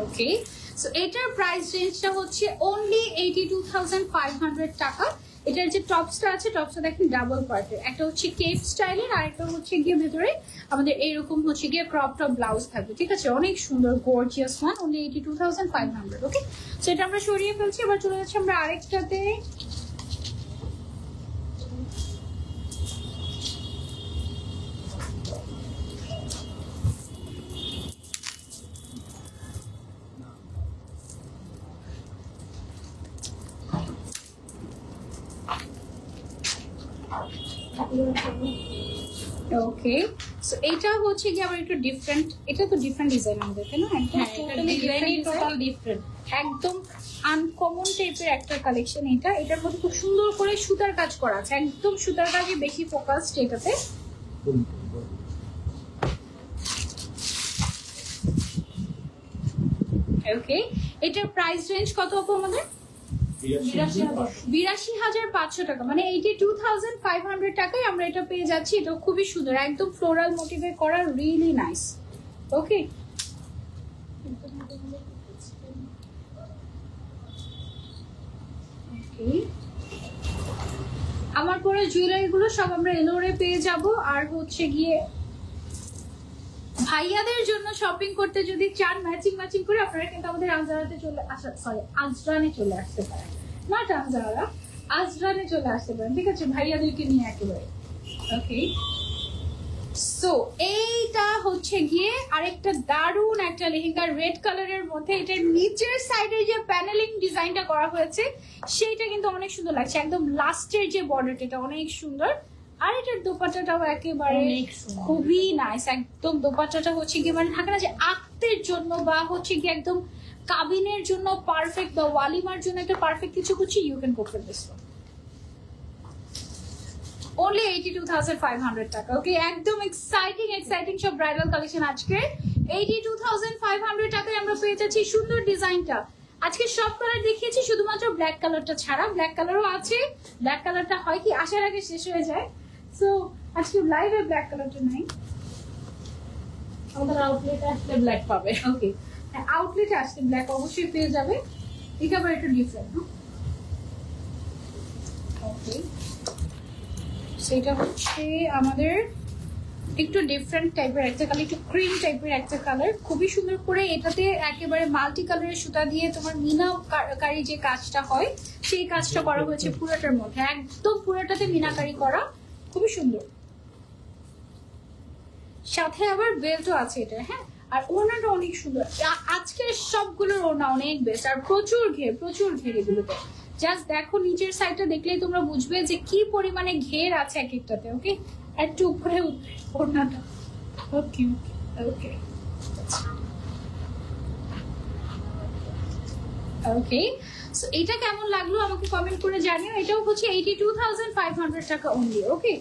ওকে, সো এটার প্রাইস রেঞ্জটা হচ্ছে অনলি 82,500 টাকা। এটার যে টপসটা আছে, টপসটা দেখেন ডাবল পার্টের, একটা হচ্ছে কেপ স্টাইলের আর একটা হচ্ছে গিয়ে ভেতরে আমাদের এইরকম হচ্ছে গিয়ে ক্রপ টপ ব্লাউজ থাকবে। ঠিক আছে, অনেক সুন্দর গর্জিয়াস ওয়ান, অনলি 82,500। ওকে, সো এটা আমরা সরিয়ে ফেলছি। এবার চলে যাচ্ছি আমরা আরেকটাতে। ওকে, সো এটা হচ্ছে কি আবার একটু ডিফারেন্ট, এটা তো ডিফারেন্ট ডিজাইন আমাদের তাই না, একদম হ্যাঁ, এটা ডিজাইনই টোটাল ডিফারেন্ট। একদম আনকমন টাইপের একটা কালেকশন এটা। এটার মধ্যে খুব সুন্দর করে সুতার কাজ করা আছে, একদম সুতার কাজে বেশি ফোকাসড এটাতে। ওকে, এটার প্রাইস রেঞ্জ কত হবে আমাদের? 82,500 টাকা, মানে 82,500 টাকায় আমরা এটা পেয়ে যাচ্ছি। এটা খুবই সুন্দর, একদম ফ্লোরাল মোটিভে করা, রিয়েলি নাইস। ওকে, আমার পরে জুয়েলারি গুলো সব আমরা এলোরে পেয়ে যাব। আর হচ্ছে গিয়ে ভাইয়াদের জন্য শপিং করতে যদি চান ম্যাচিং ম্যাচিং করে, আপনারা কিন্তু আমাদের আজরাতে চলে আসা, সরি আজরানে চলে আসতে পারেন, নট আজরা, আজরানে চলে আসতে পারেন, ঠিক আছে, ভাইয়াদেরকে নিয়ে একেবারে। ওকে, সো এইটা হচ্ছে গিয়ে আরেকটা দারুন একটা লেহেঙ্গা রেড কালারের মধ্যে। এটার নিচের সাইডে যে প্যানেলিং ডিজাইনটা করা হয়েছে সেইটা কিন্তু অনেক সুন্দর লাগছে, একদম লাস্টের যে বর্ডারটা এটা অনেক সুন্দর। আর এটার দোপাট্টাটাও একেবারে খুবই নাইস, একদম দোপাট্টাটা হচ্ছে গিয়ে মানে থাকে না যে আক্তের জন্য বা হচ্ছে গিয়ে একদম কাবিনের জন্য পারফেক্ট বা ওয়ালিমার জন্য একটা পারফেক্ট কিছু হচ্ছে, you can go for this one. only 82,500 টাকা। ওকে, একদম এক্সাইটিং সব ব্রাইডাল কালেকশন আজকে 82,500 টাকায় আমরা পেয়ে যাচ্ছি সুন্দর ডিজাইনটা। আজকে সব কালার দেখিয়েছি, শুধুমাত্র ব্ল্যাক কালারটা ছাড়া, ব্ল্যাক কালারও আছে। ব্ল্যাক কালারটা হয় কি আসার আগে শেষ হয়ে যায়, সো আজকে লাইভে ব্ল্যাক কালারটা নাই। আমাদের আউটলেটে আসলে ব্ল্যাক পাবে। ওকে, আউটলেটে আসলে ব্ল্যাক অবশ্যই পেয়ে যাবে। এটা আবার একটু ডিফারেন্ট। ওকে, সেটা হচ্ছে আমাদের একটু ডিফারেন্ট টাইপের একটা কালার, একটু ক্রিম টাইপের একটা কালার, খুবই সুন্দর করে এটাতে একেবারে মাল্টি কালারের সুতা দিয়ে তোমার মিনাকারি যে কাজটা হয় সেই কাজটা করা হয়েছে পুরোটার মধ্যে, একদম পুরোটাতে মিনাকারি করা, খুবই সুন্দর। সাথে আবার বেল্টও আছে এটা, হ্যাঁ। আর ওড়নাটা অনেক সুন্দর, আজকের সবগুলোর ওড়না অনেক বেস্ট, আর প্রচুর ঘের এগুলোতে। জাস্ট দেখো নিচের সাইডটা দেখলেই তোমরা বুঝবে যে কি পরিমাণে ঘের আছে এক একটাতে। ওকে, একটু উপরে ওড়নাটা। ওকে ওকে ওকে, সো এটা কেমন লাগলো আমাকে কমেন্ট করে জানিও। এটাও হচ্ছে 82,500 টাকা অনলি। ওকে,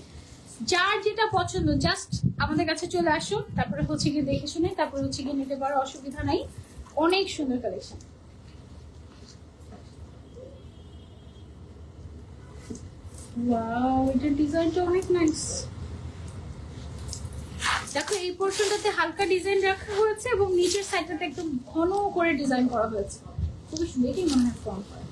যার যেটা পছন্দ জাস্ট আমাদের কাছে চলে আসো, তারপরে হচ্ছে গিয়ে দেখে শুনে তারপরে হচ্ছে গিয়ে নিতে পারো, অসুবিধা নাই। অনেক সুন্দর কালেকশন। ওয়াও, এটার ডিজাইনটা অনেক নাইস। দেখো এই পোর্শনটাতে হালকা ডিজাইন রাখা হয়েছে এবং নিচের সাইডটাতে একদম ঘন করে ডিজাইন করা হয়েছে, খুবই সুন্দর। এটাই মনে হয় ফ্রন্ট পার্ট।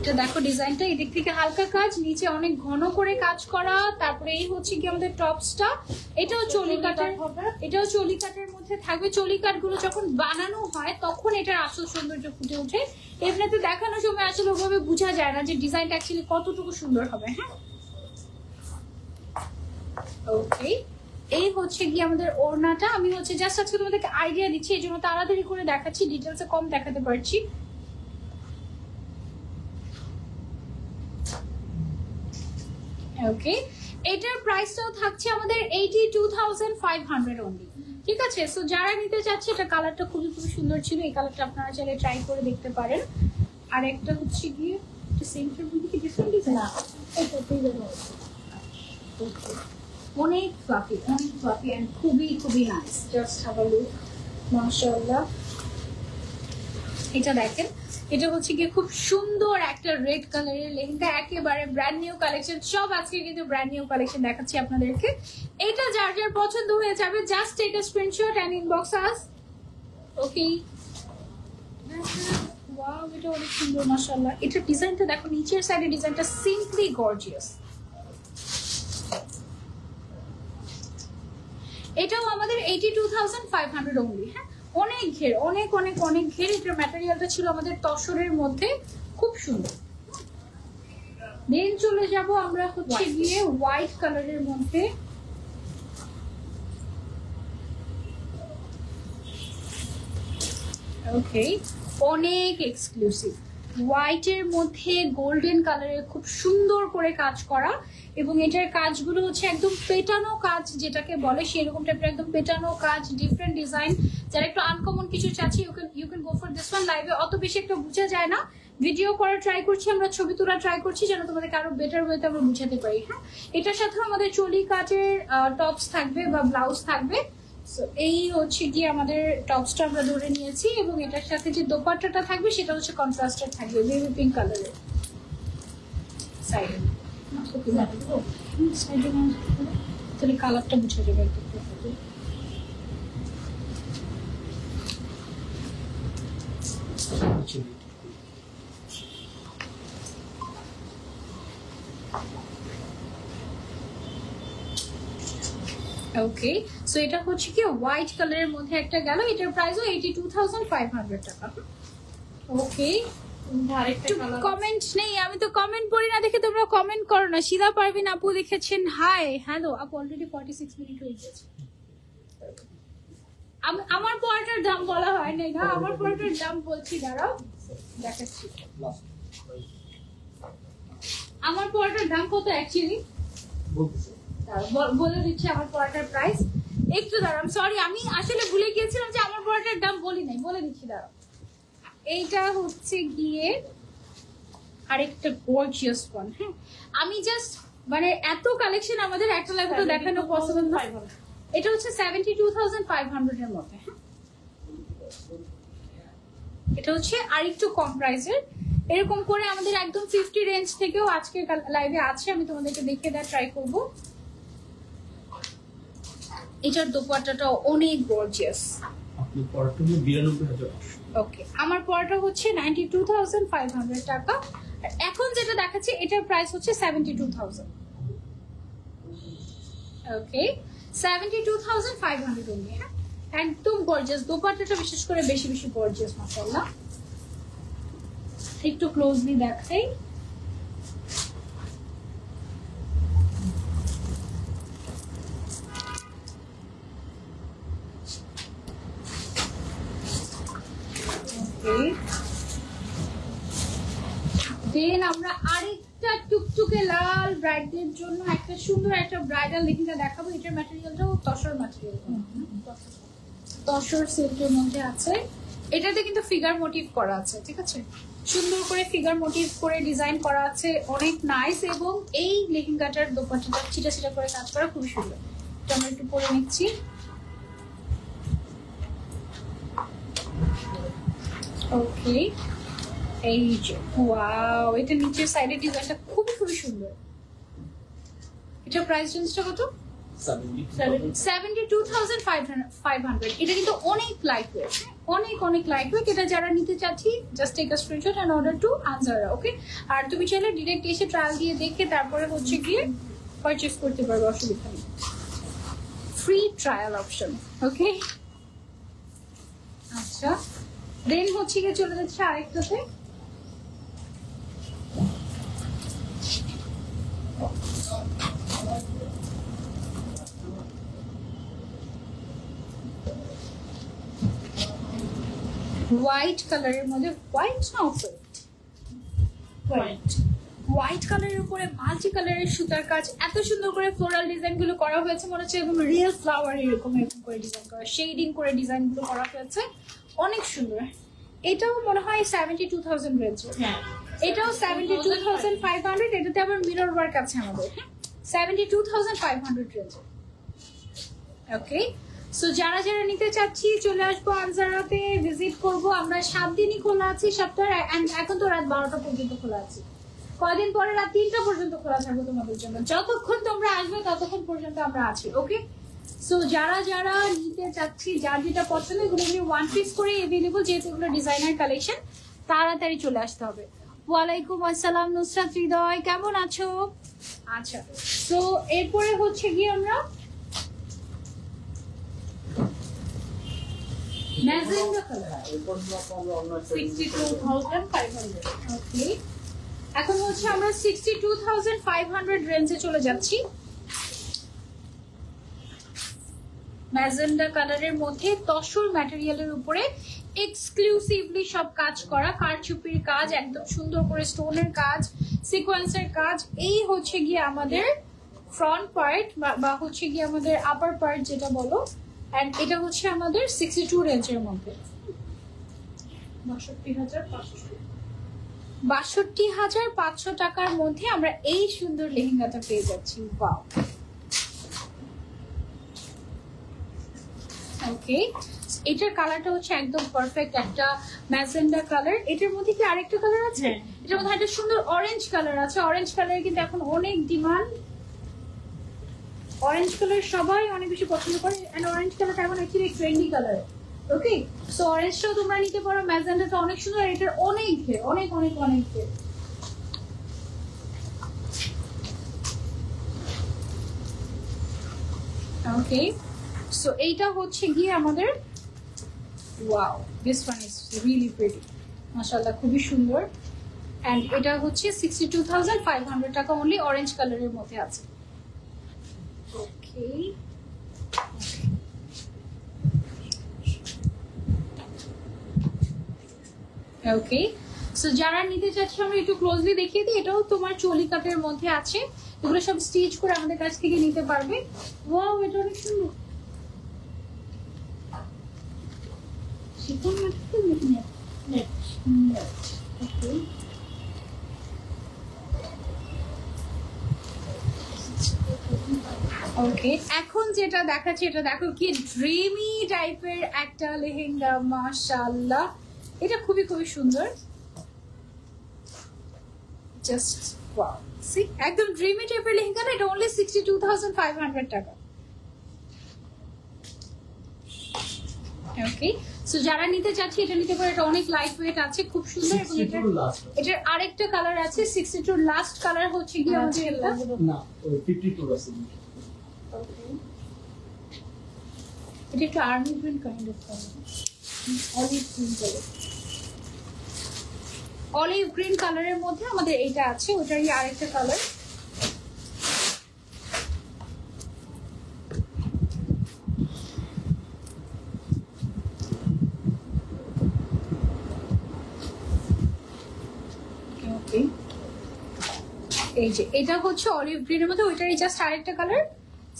এটা দেখো ডিজাইনটা, এদিক থেকে হালকা কাজ, নিচে অনেক ঘন করে কাজ করা। তারপরে এই হচ্ছে কি আমাদের টপসটা, এটাও চলি কাটের, এটাও চলি কাটের মধ্যে থাকবে। চলি কাট গুলো যখন বানানো হয় তখন এটার আসল সৌন্দর্য ফুটে ওঠে, এমনিতে দেখানোর সময় আসলে ওভাবে বোঝা যায় না যে ডিজাইনটা অ্যাকচুয়ালি কতটুকু সুন্দর হবে। হ্যাঁ, ওকে, এই হচ্ছে কি আমাদের ওড়নাটা। আমি হচ্ছে জাস্ট আজকে তোমাদেরকে আইডিয়া দিচ্ছি, এই জন্য তাড়াতাড়ি করে দেখাচ্ছি, ডিটেলসে কম দেখাতে পারছি। ওকে, এটার প্রাইসটাও থাকছে আমাদের 82,500 অনলি। ঠিক আছে, সো যারা নিতে চাচ্ছে, এটা কালারটা খুবই সুন্দর ছিল, এই কালারটা আপনারা চাইলে ট্রাই করে দেখতে পারেন। আর একটা হচ্ছে গিয়ে সেন্টার মধ্যে কি ডিফারেন্ট ডিজাইন, অনেক ফ্লাফি এন্ড খুবই nice. Just have a look, মাশাআল্লাহ। এটা দেখেন, এটা হচ্ছে গিয়ে খুব সুন্দর একটা রেড কালারের লেহেঙ্গা, একেবারে ব্র্যান্ড নিউ কালেকশন। সব আজকে কিন্তু ব্র্যান্ড নিউ কালেকশন দেখাচ্ছি আপনাদেরকে। এটা যার যার পছন্দ হয়ে যাবে, just take a screenshot and inbox us. Okay, wow, এটা অনেক সুন্দর মাশাআল্লাহ। এটা ডিজাইনটা দেখো, নিচের সাইডে ডিজাইনটা সিম্পলি গর্জিয়াস। এটাও আমাদের 82,500 অনলি। হ্যাঁ, অনেক ঘের, অনেক অনেক অনেক ঘের। এটার ম্যাটেরিয়ালটা ছিল আমাদের তসরের মধ্যে, খুব সুন্দর। দেন চলে যাব আমরা হচ্ছে গিয়ে হোয়াইট কালারের মধ্যে। ওকে, অনেক এক্সক্লুসিভ, হোয়াইটের মধ্যে গোল্ডেন কালারের খুব সুন্দর করে কাজ করা, এবং এটার কাজগুলো হচ্ছে একদম পেটানো কাজ যেটাকে বলে, সেরকম টাইপের একদম পেটানো কাজ, ডিফারেন্ট ডিজাইন। যারা একটু আনকমন কিছু চাচ্ছি you can go for this one. লাইভে অত বেশি একটা বোঝা যায় না, ভিডিও করার ট্রাই করছি, আমরা ছবি তোলা ট্রাই করছি যেন তোমাদেরকে আরো বেটার ওয়েতে আমরা বুঝাতে পারি। হ্যাঁ, এটার সাথে আমাদের চলি কাটের টপস থাকবে বা ব্লাউজ থাকবে। সো এই হচ্ছে গিয়ে আমাদের টপসটা আমরা ধরে নিয়েছি, এবং এটার সাথে যে দোপাট্টাটা থাকবে সেটা হচ্ছে কন্ট্রাস্টেড থাকবে, বেবি পিঙ্ক কালারের। সাইডে সাইডে তাহলে কালারটা বুঝা যাবে একটু। ওকে, সো এটা হচ্ছে কি হোয়াইট কালারের মধ্যে একটা গেল, এটার প্রাইসও 82,500 টাকা। ওকে, কমেন্ট নেই, আমি তো কমেন্ট পড়ি না দেখে তোমরা কমেন্ট করো না। শিলা পারভিন আপু লিখেছেন হাই, হ্যালো আপু, অলরেডি 46 মিনিট হয়ে গেছে। আমার পড়াটার দাম বলা হয় নাই না, আমার পড়াটার দাম বলছি, দাঁড়াও দেখাচ্ছি। আমার পড়াটার দাম কত অ্যাকচুয়ালি বলে দিচ্ছি, আমার পড়াটার প্রাইস একটু দাঁড়াম, সরি আমি আসলে ভুলে গিয়েছিলাম যে আমার পড়াটার দাম বলি নাই, বলে দিচ্ছি দাঁড়াও। এইটা হচ্ছে গিয়ে আরেকটা গর্জিয়াস ওয়ান। হ্যাঁ, আমি জাস্ট মানে এত কালেকশন আমাদের একটা লাইভে তো দেখানো পসিবল না। এটা হচ্ছে 72,500 এর মধ্যে। হ্যাঁ, এটা হচ্ছে আরেকটু কম প্রাইসের, এরকম করে আমাদের একদম 50 রেঞ্জ থেকেও আজকে লাইভে আছে, আমি তোমাদেরকে দেখিয়ে দেওয়ার ট্রাই করবো। এটার দোপাট্টাটা অনেক গর্জিয়াস। আপনি পড়াটা 92,000। ওকে, আমার পড়াটা হচ্ছে 92,500 টাকা, আর এখন যেটা দেখাচ্ছি এটার প্রাইস হচ্ছে 72,000। ওকে, 72,500 only। হ্যাঁ, একদম গর্জিয়াস, দোপাট্টাটা বিশেষ করে বেশি বেশি গর্জিয়াস, মাশাআল্লাহ। একটু ক্লোজলি দেখাই, দেন আমরা আরেকটা টুকটুকে লাল ব্রাইডদের জন্য একটা সুন্দর একটা ব্রাইডাল লেহেঙ্গা দেখাবো। এটার ম্যাটেরিয়ালটাও তসর ম্যাটেরিয়াল, তসর সিল্কের মধ্যে আছে। এটাতে কিন্তু ফিগার মোটিভ করা আছে, ঠিক আছে, সুন্দর করে ফিগার মোটিভ করে ডিজাইন করা আছে, অনেক নাইস। এবং এই লেহেঙ্গাটার দোপাট্টাটা ছিটা ছিটা করে কাজ করা খুবই সুন্দর। এটা আমরা একটু পরে নিচ্ছি। ওকে, এই যে ওয়াও, এটা নিচের সাইডের ডিজাইনটা খুবই খুবই সুন্দর। এটা প্রাইস রেঞ্জটা কত? 72,500। এটা কিন্তু অনেক লাইট ওয়েট, অনেক অনেক লাইট ওয়েট। এটা যারা নিতে চাচ্ছি just take a screenshot and order to আনজারা। ওকে, আর তুমি চাইলে ডিরেক্ট এসে ট্রায়াল দিয়ে দেখে তারপরে হচ্ছে গিয়ে পারচেজ করতে পারবে, অসুবিধা নেই, ফ্রি ট্রায়াল অপশন। ওকে, আচ্ছা, দেন হচ্ছে গিয়ে চলে যাচ্ছে আরেকটাতে। হোয়াইট কালারের মধ্যে, হোয়াইট না হোয়াইট, হোয়াইট কালারের উপরে মাল্টি কালারের সুতার কাজ, এত সুন্দর করে ফ্লোরাল ডিজাইন গুলো করা হয়েছে, মনে হচ্ছে একদম রিয়েল ফ্লাওয়ার এরকম এরকম করে ডিজাইন করা, শেডিং করে ডিজাইন গুলো করা হয়েছে, অনেক সুন্দর। এটাও মনে হয় 72,000 রেঞ্জের। হ্যাঁ, এটাও 72,500। এটাতে আবার মিরর ওয়ার্ক আছে আমাদের। হ্যাঁ, 72,500 রেঞ্জের। ওকে, সো যারা যারা নিতে চাচ্ছি চলে আসবো আনজারাতে, ভিজিট করবো। আমরা 7 দিনই খোলা আছি সপ্তাহে, এখন তো রাত 12টা পর্যন্ত খোলা আছে, কয়দিন পরে রাত 3টা পর্যন্ত খোলা থাকবে তোমাদের জন্য। যতক্ষণ তোমরা আসবে ততক্ষণ পর্যন্ত আমরা আছি। ওকে, সো যারা যারা নিতে চাচ্ছি, যার যেটা পছন্দ, এগুলো ওয়ান পিস করে এভেলেবল, যেহেতু এগুলো ডিজাইনার কালেকশন, তাড়াতাড়ি চলে আসতে হবে। ওয়ালাইকুম আসসালাম নুসরাত হৃদয়, কেমন আছো? আচ্ছা, তো এরপরে হচ্ছে গিয়ে আমরা ম্যাজেন্ডা কালার 62,500। ওকে, এখন হচ্ছে আমরা 62,500 রেঞ্জে চলে যাচ্ছি। ম্যাজেন্ডা কালারের মধ্যে তসর ম্যাটেরিয়ালের উপরে এক্সক্লুসিভলি সব কাজ করা, কারচুপির কাজ, একদম সুন্দর করে স্টোনের কাজ, সিকোয়েন্সের কাজ। এই হচ্ছে গিয়ে আমাদের ফ্রন্ট পার্ট বা হচ্ছে গিয়ে আমাদের আপার পার্ট যেটা বলো। এন্ড এটা হচ্ছে আমাদের 62 রেঞ্জের মধ্যে, 62,500 টাকার মধ্যে আমরা এই সুন্দর লেহেঙ্গাটা পেয়ে যাচ্ছি। ওয়াও, ওকে, এটার কালারটা হচ্ছে একদম পারফেক্ট একটা ম্যাজেন্ডা কালার। এটার মধ্যে কি আরেকটা কালার আছে? এটার মধ্যে একটা সুন্দর অরেঞ্জ কালার আছে। অরেঞ্জ কালার কিন্তু এখন অনেক ডিমান্ড, অরেঞ্জ কালার সবাই অনেক বেশি পছন্দ করে। এন্ড অরেঞ্জ কালারটা এখন অ্যাকচুয়ালি ট্রেন্ডি কালার। ওকে, সো অরেঞ্জটাও তোমরা নিতে পারো। ম্যাজেন্ডাটা অনেক সুন্দর, এটার অনেক ঘের, অনেক অনেক অনেক ঘের। ওকে, সো এইটা হচ্ছে গিয়ে আমাদের, wow, this one is really pretty, মাশাআল্লাহ, খুবই সুন্দর। এন্ড এটা হচ্ছে 62,500 টাকা অনলি, অরেঞ্জ কালারের মধ্যে আছে। ওকে, ওকে, সো যারা নিতে চাচ্ছ আমরা একটু ক্লোজলি দেখিয়ে দিই। এটাও তোমার চলি কাটের মধ্যে আছে, এগুলো সব স্টিচ করে আমাদের কাছ থেকে নিতে পারবে। ওয়াও, এটা অনেক সুন্দর। শিফন নাকি নেট? নেট, ওকে। ওকে, এখন যেটা দেখাচ্ছি এটা দেখো কি ড্রিমি টাইপের একটা লেহেঙ্গা, মাশাআল্লাহ, এটা খুবই খুবই সুন্দর। জাস্ট ওয়াও, সি, একদম ড্রিমি টাইপের লেহেঙ্গা না, এটা অনলি 62,500 টাকা। ওকে, সো যারা নিতে চাচ্ছি এটা নিতে পারে। এটা অনেক লাইট ওয়েট আছে, খুব সুন্দর। এবং এটার আরেকটা কালার আছে, 62 লাস্ট কালার হচ্ছে কি আমাদের এটা না, ওই 52 আছে। এটা একটু army green kind of colour, olive green colour, olive green কালারের মধ্যে আমাদের এইটা আছে। ওটারই আরেকটা কালার। এই যে এটা হচ্ছে অলিভ গ্রিনের মধ্যে, ওইটারই জাস্ট আরেকটা কালার,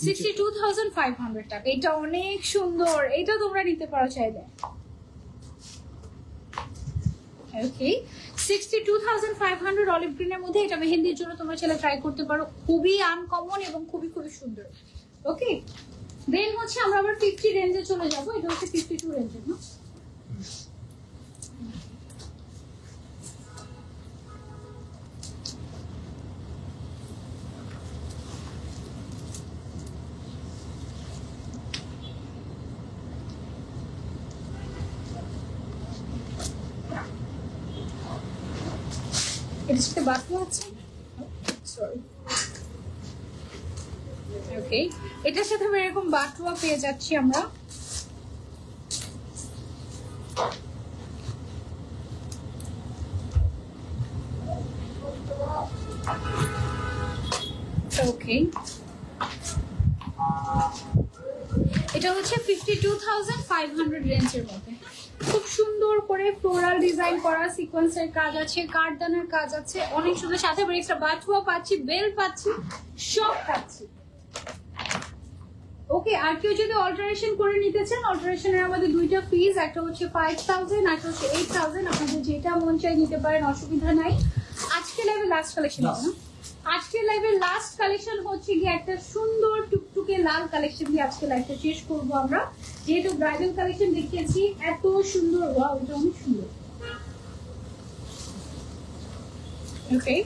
62,500 টাকা। এটা অনেক সুন্দর, এটা তোমরা নিতে পারো চাইলে। ওকে, 62,500 অলিভ গ্রিনের মধ্যে এটা মেহেন্দির জন্য তোমরা চাইলে ট্রাই করতে পারো। খুবই আনকমন এবং খুবই খুবই সুন্দর। ওকে, দেন হচ্ছে আমরা আবার 50 রেঞ্জে চলে যাবো। এটা হচ্ছে 52 রেঞ্জের না? এটার সাথে বাটু আছে, সরি। ওকে, এটার সাথে আমরা এরকম বাটুয়া পেয়ে যাচ্ছি আমরা। ওকে, এটা হচ্ছে 52,500 রেঞ্জের মধ্যে। খুব সুন্দর করে ফ্লোরাল ডিজাইন করা, সিকোয়েন্সের কাজ আছে, কারদানার কাজ আছে, অনেক সুন্দর। সাথে আবার এক্সট্রা বাটুয়া পাচ্ছি, বেল পাচ্ছি, সব পাচ্ছি। ওকে, আর কেউ যদি অল্টারেশন করে নিতে চান, অল্টারেশনের আমাদের দুইটা ফিজ, একটা হচ্ছে 5,000, একটা হচ্ছে 8,000। আপনাদের যেটা মন চাই নিতে পারেন, অসুবিধা নাই। আজকে লাইভে লাস্ট কালেকশন না, আজকে লাইভের লাস্ট কালেকশন হচ্ছে গিয়ে একটা সুন্দর টুকটুকে লাল কালেকশন দিয়ে আজকে লাইভটা শেষ করবো আমরা। যেহেতু ব্রাইডাল কালেকশন দেখিয়েছি, এত সুন্দর, ওয়াও, এটা অনেক সুন্দর। ওকে,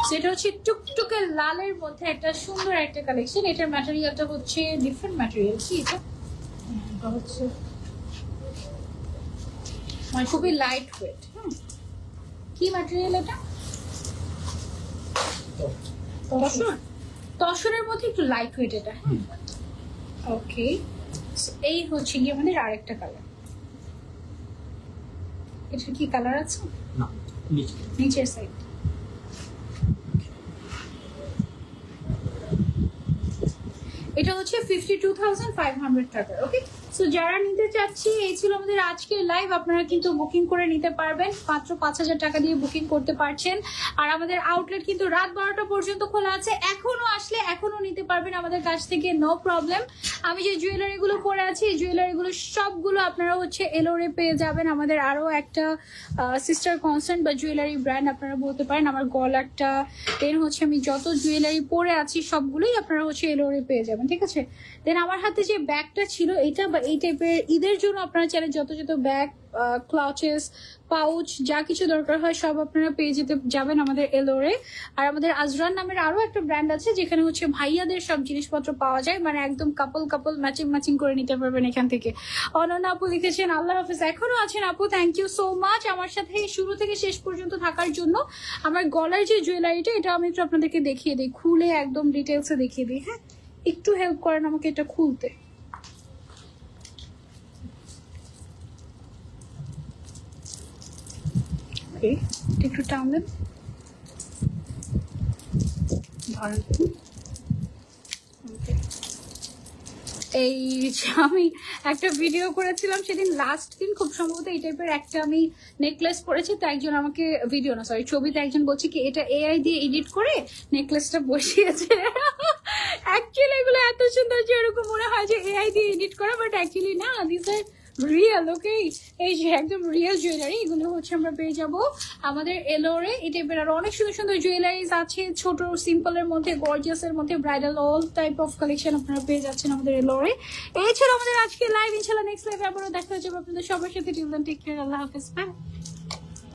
সেটা হচ্ছে টুকটুকে লালের মধ্যে একটা সুন্দর একটা কালেকশন। এটার ম্যাটেরিয়ালটা হচ্ছে ডিফারেন্ট ম্যাটেরিয়াল। কি এটা হচ্ছে মানে খুবই লাইট ওয়েট। কি ম্যাটেরিয়াল এটা? তসরের মধ্যে একটু লাইট ওয়েট এটা। হ্যাঁ, ওকে, এই হচ্ছে গিয়ে আমাদের আরেকটা কালার। এটা কি কালার আছে? না, নিচের সাইড। এটা হচ্ছে 52,500 টাকা। ওকে, সো যারা নিতে চাচ্ছি, এই ছিল আমাদের আজকের লাইভ। আপনারা কিন্তু বুকিং করে নিতে পারবেন, মাত্র 5,000 টাকা দিয়ে বুকিং করতে পারছেন। আর আমাদের আউটলেট কিন্তু রাত 12টা পর্যন্ত খোলা আছে, এখনো আসলে এখনো নিতে পারবেন আমাদের কাছ থেকে, নো প্রবলেম। আমি যে জুয়েলারি গুলো পরে আছি, এই জুয়েলারি গুলো সবগুলো আপনারা হচ্ছে এলোরে পেয়ে যাবেন। আমাদের আরো একটা সিস্টার কনসার্ন বা জুয়েলারি ব্র্যান্ড আপনারা বলতে পারেন। আমার গলারটা দেন হচ্ছে আমি যত জুয়েলারি পরে আছি সবগুলোই আপনারা হচ্ছে এলোরে পেয়ে যাবেন, ঠিক আছে। দেন আমার হাতে যে ব্যাগটা ছিল এটা বা এই টাইপের ঈদের জন্য আপনারা চাইলে যত যত ব্যাগ, ক্লাচেস, পাউচ যা কিছু দরকার হয় সব আপনারা পেয়ে যেতে যাবেন আমাদের এলোরে। আর আমাদের আজরান নামের আরো একটা ব্র্যান্ড আছে যেখানে হচ্ছে ভাইয়াদের সব জিনিসপত্র পাওয়া যায়, মানে একদম কাপল ম্যাচিং করে নিতে পারবেন এখান থেকে। অনন্যা আপু লিখেছেন আল্লাহ হাফিজ, এখনো আছেন আপু, থ্যাংক ইউ সো মাচ আমার সাথে শুরু থেকে শেষ পর্যন্ত থাকার জন্য। আমার গলার যে জুয়েলারিটা এটা আমি একটু আপনাদেরকে দেখিয়ে দিই, খুলে একদম ডিটেলসে দেখিয়ে দিই। হ্যাঁ, একটু হেল্প করেন আমাকে এটা খুলতে। একটু টান দেন, এই আমি একটা ভিডিও করেছিলাম সেদিন, লাস্ট দিন খুব সম্ভবত এই টাইপের একটা আমি নেকলেস পরেছি, তো একজন আমাকে ভিডিও না সরি ছবিতে একজন বলছে কি এটা এআই দিয়ে এডিট করে নেকলেসটা বসিয়েছে। অ্যাকচুয়ালি এগুলো এত সুন্দর যে এরকম মনে হয় যে এআই দিয়ে এডিট করা, বাট অ্যাকচুয়ালি না, দিস আর রিয়েল। ওকে, এই যে একদম রিয়েল জুয়েলারি, এগুলো হচ্ছে আমরা পেয়ে যাবো আমাদের এলোরে। এই টাইপের আরো অনেক সুন্দর সুন্দর জুয়েলারিজ আছে, ছোট সিম্পলের মধ্যে, গর্জিয়াসের মধ্যে, bridal, all type of collection আপনারা পেয়ে যাচ্ছেন আমাদের এলোরে। এই ছিল আমাদের আজকে লাইভ, ইনশাল্লাহ নেক্সট লাইভে আবারও দেখা যাবে আপনাদের সবার সাথে। টিল দেন টেক কেয়ার, আল্লাহ হাফেজ, বাই।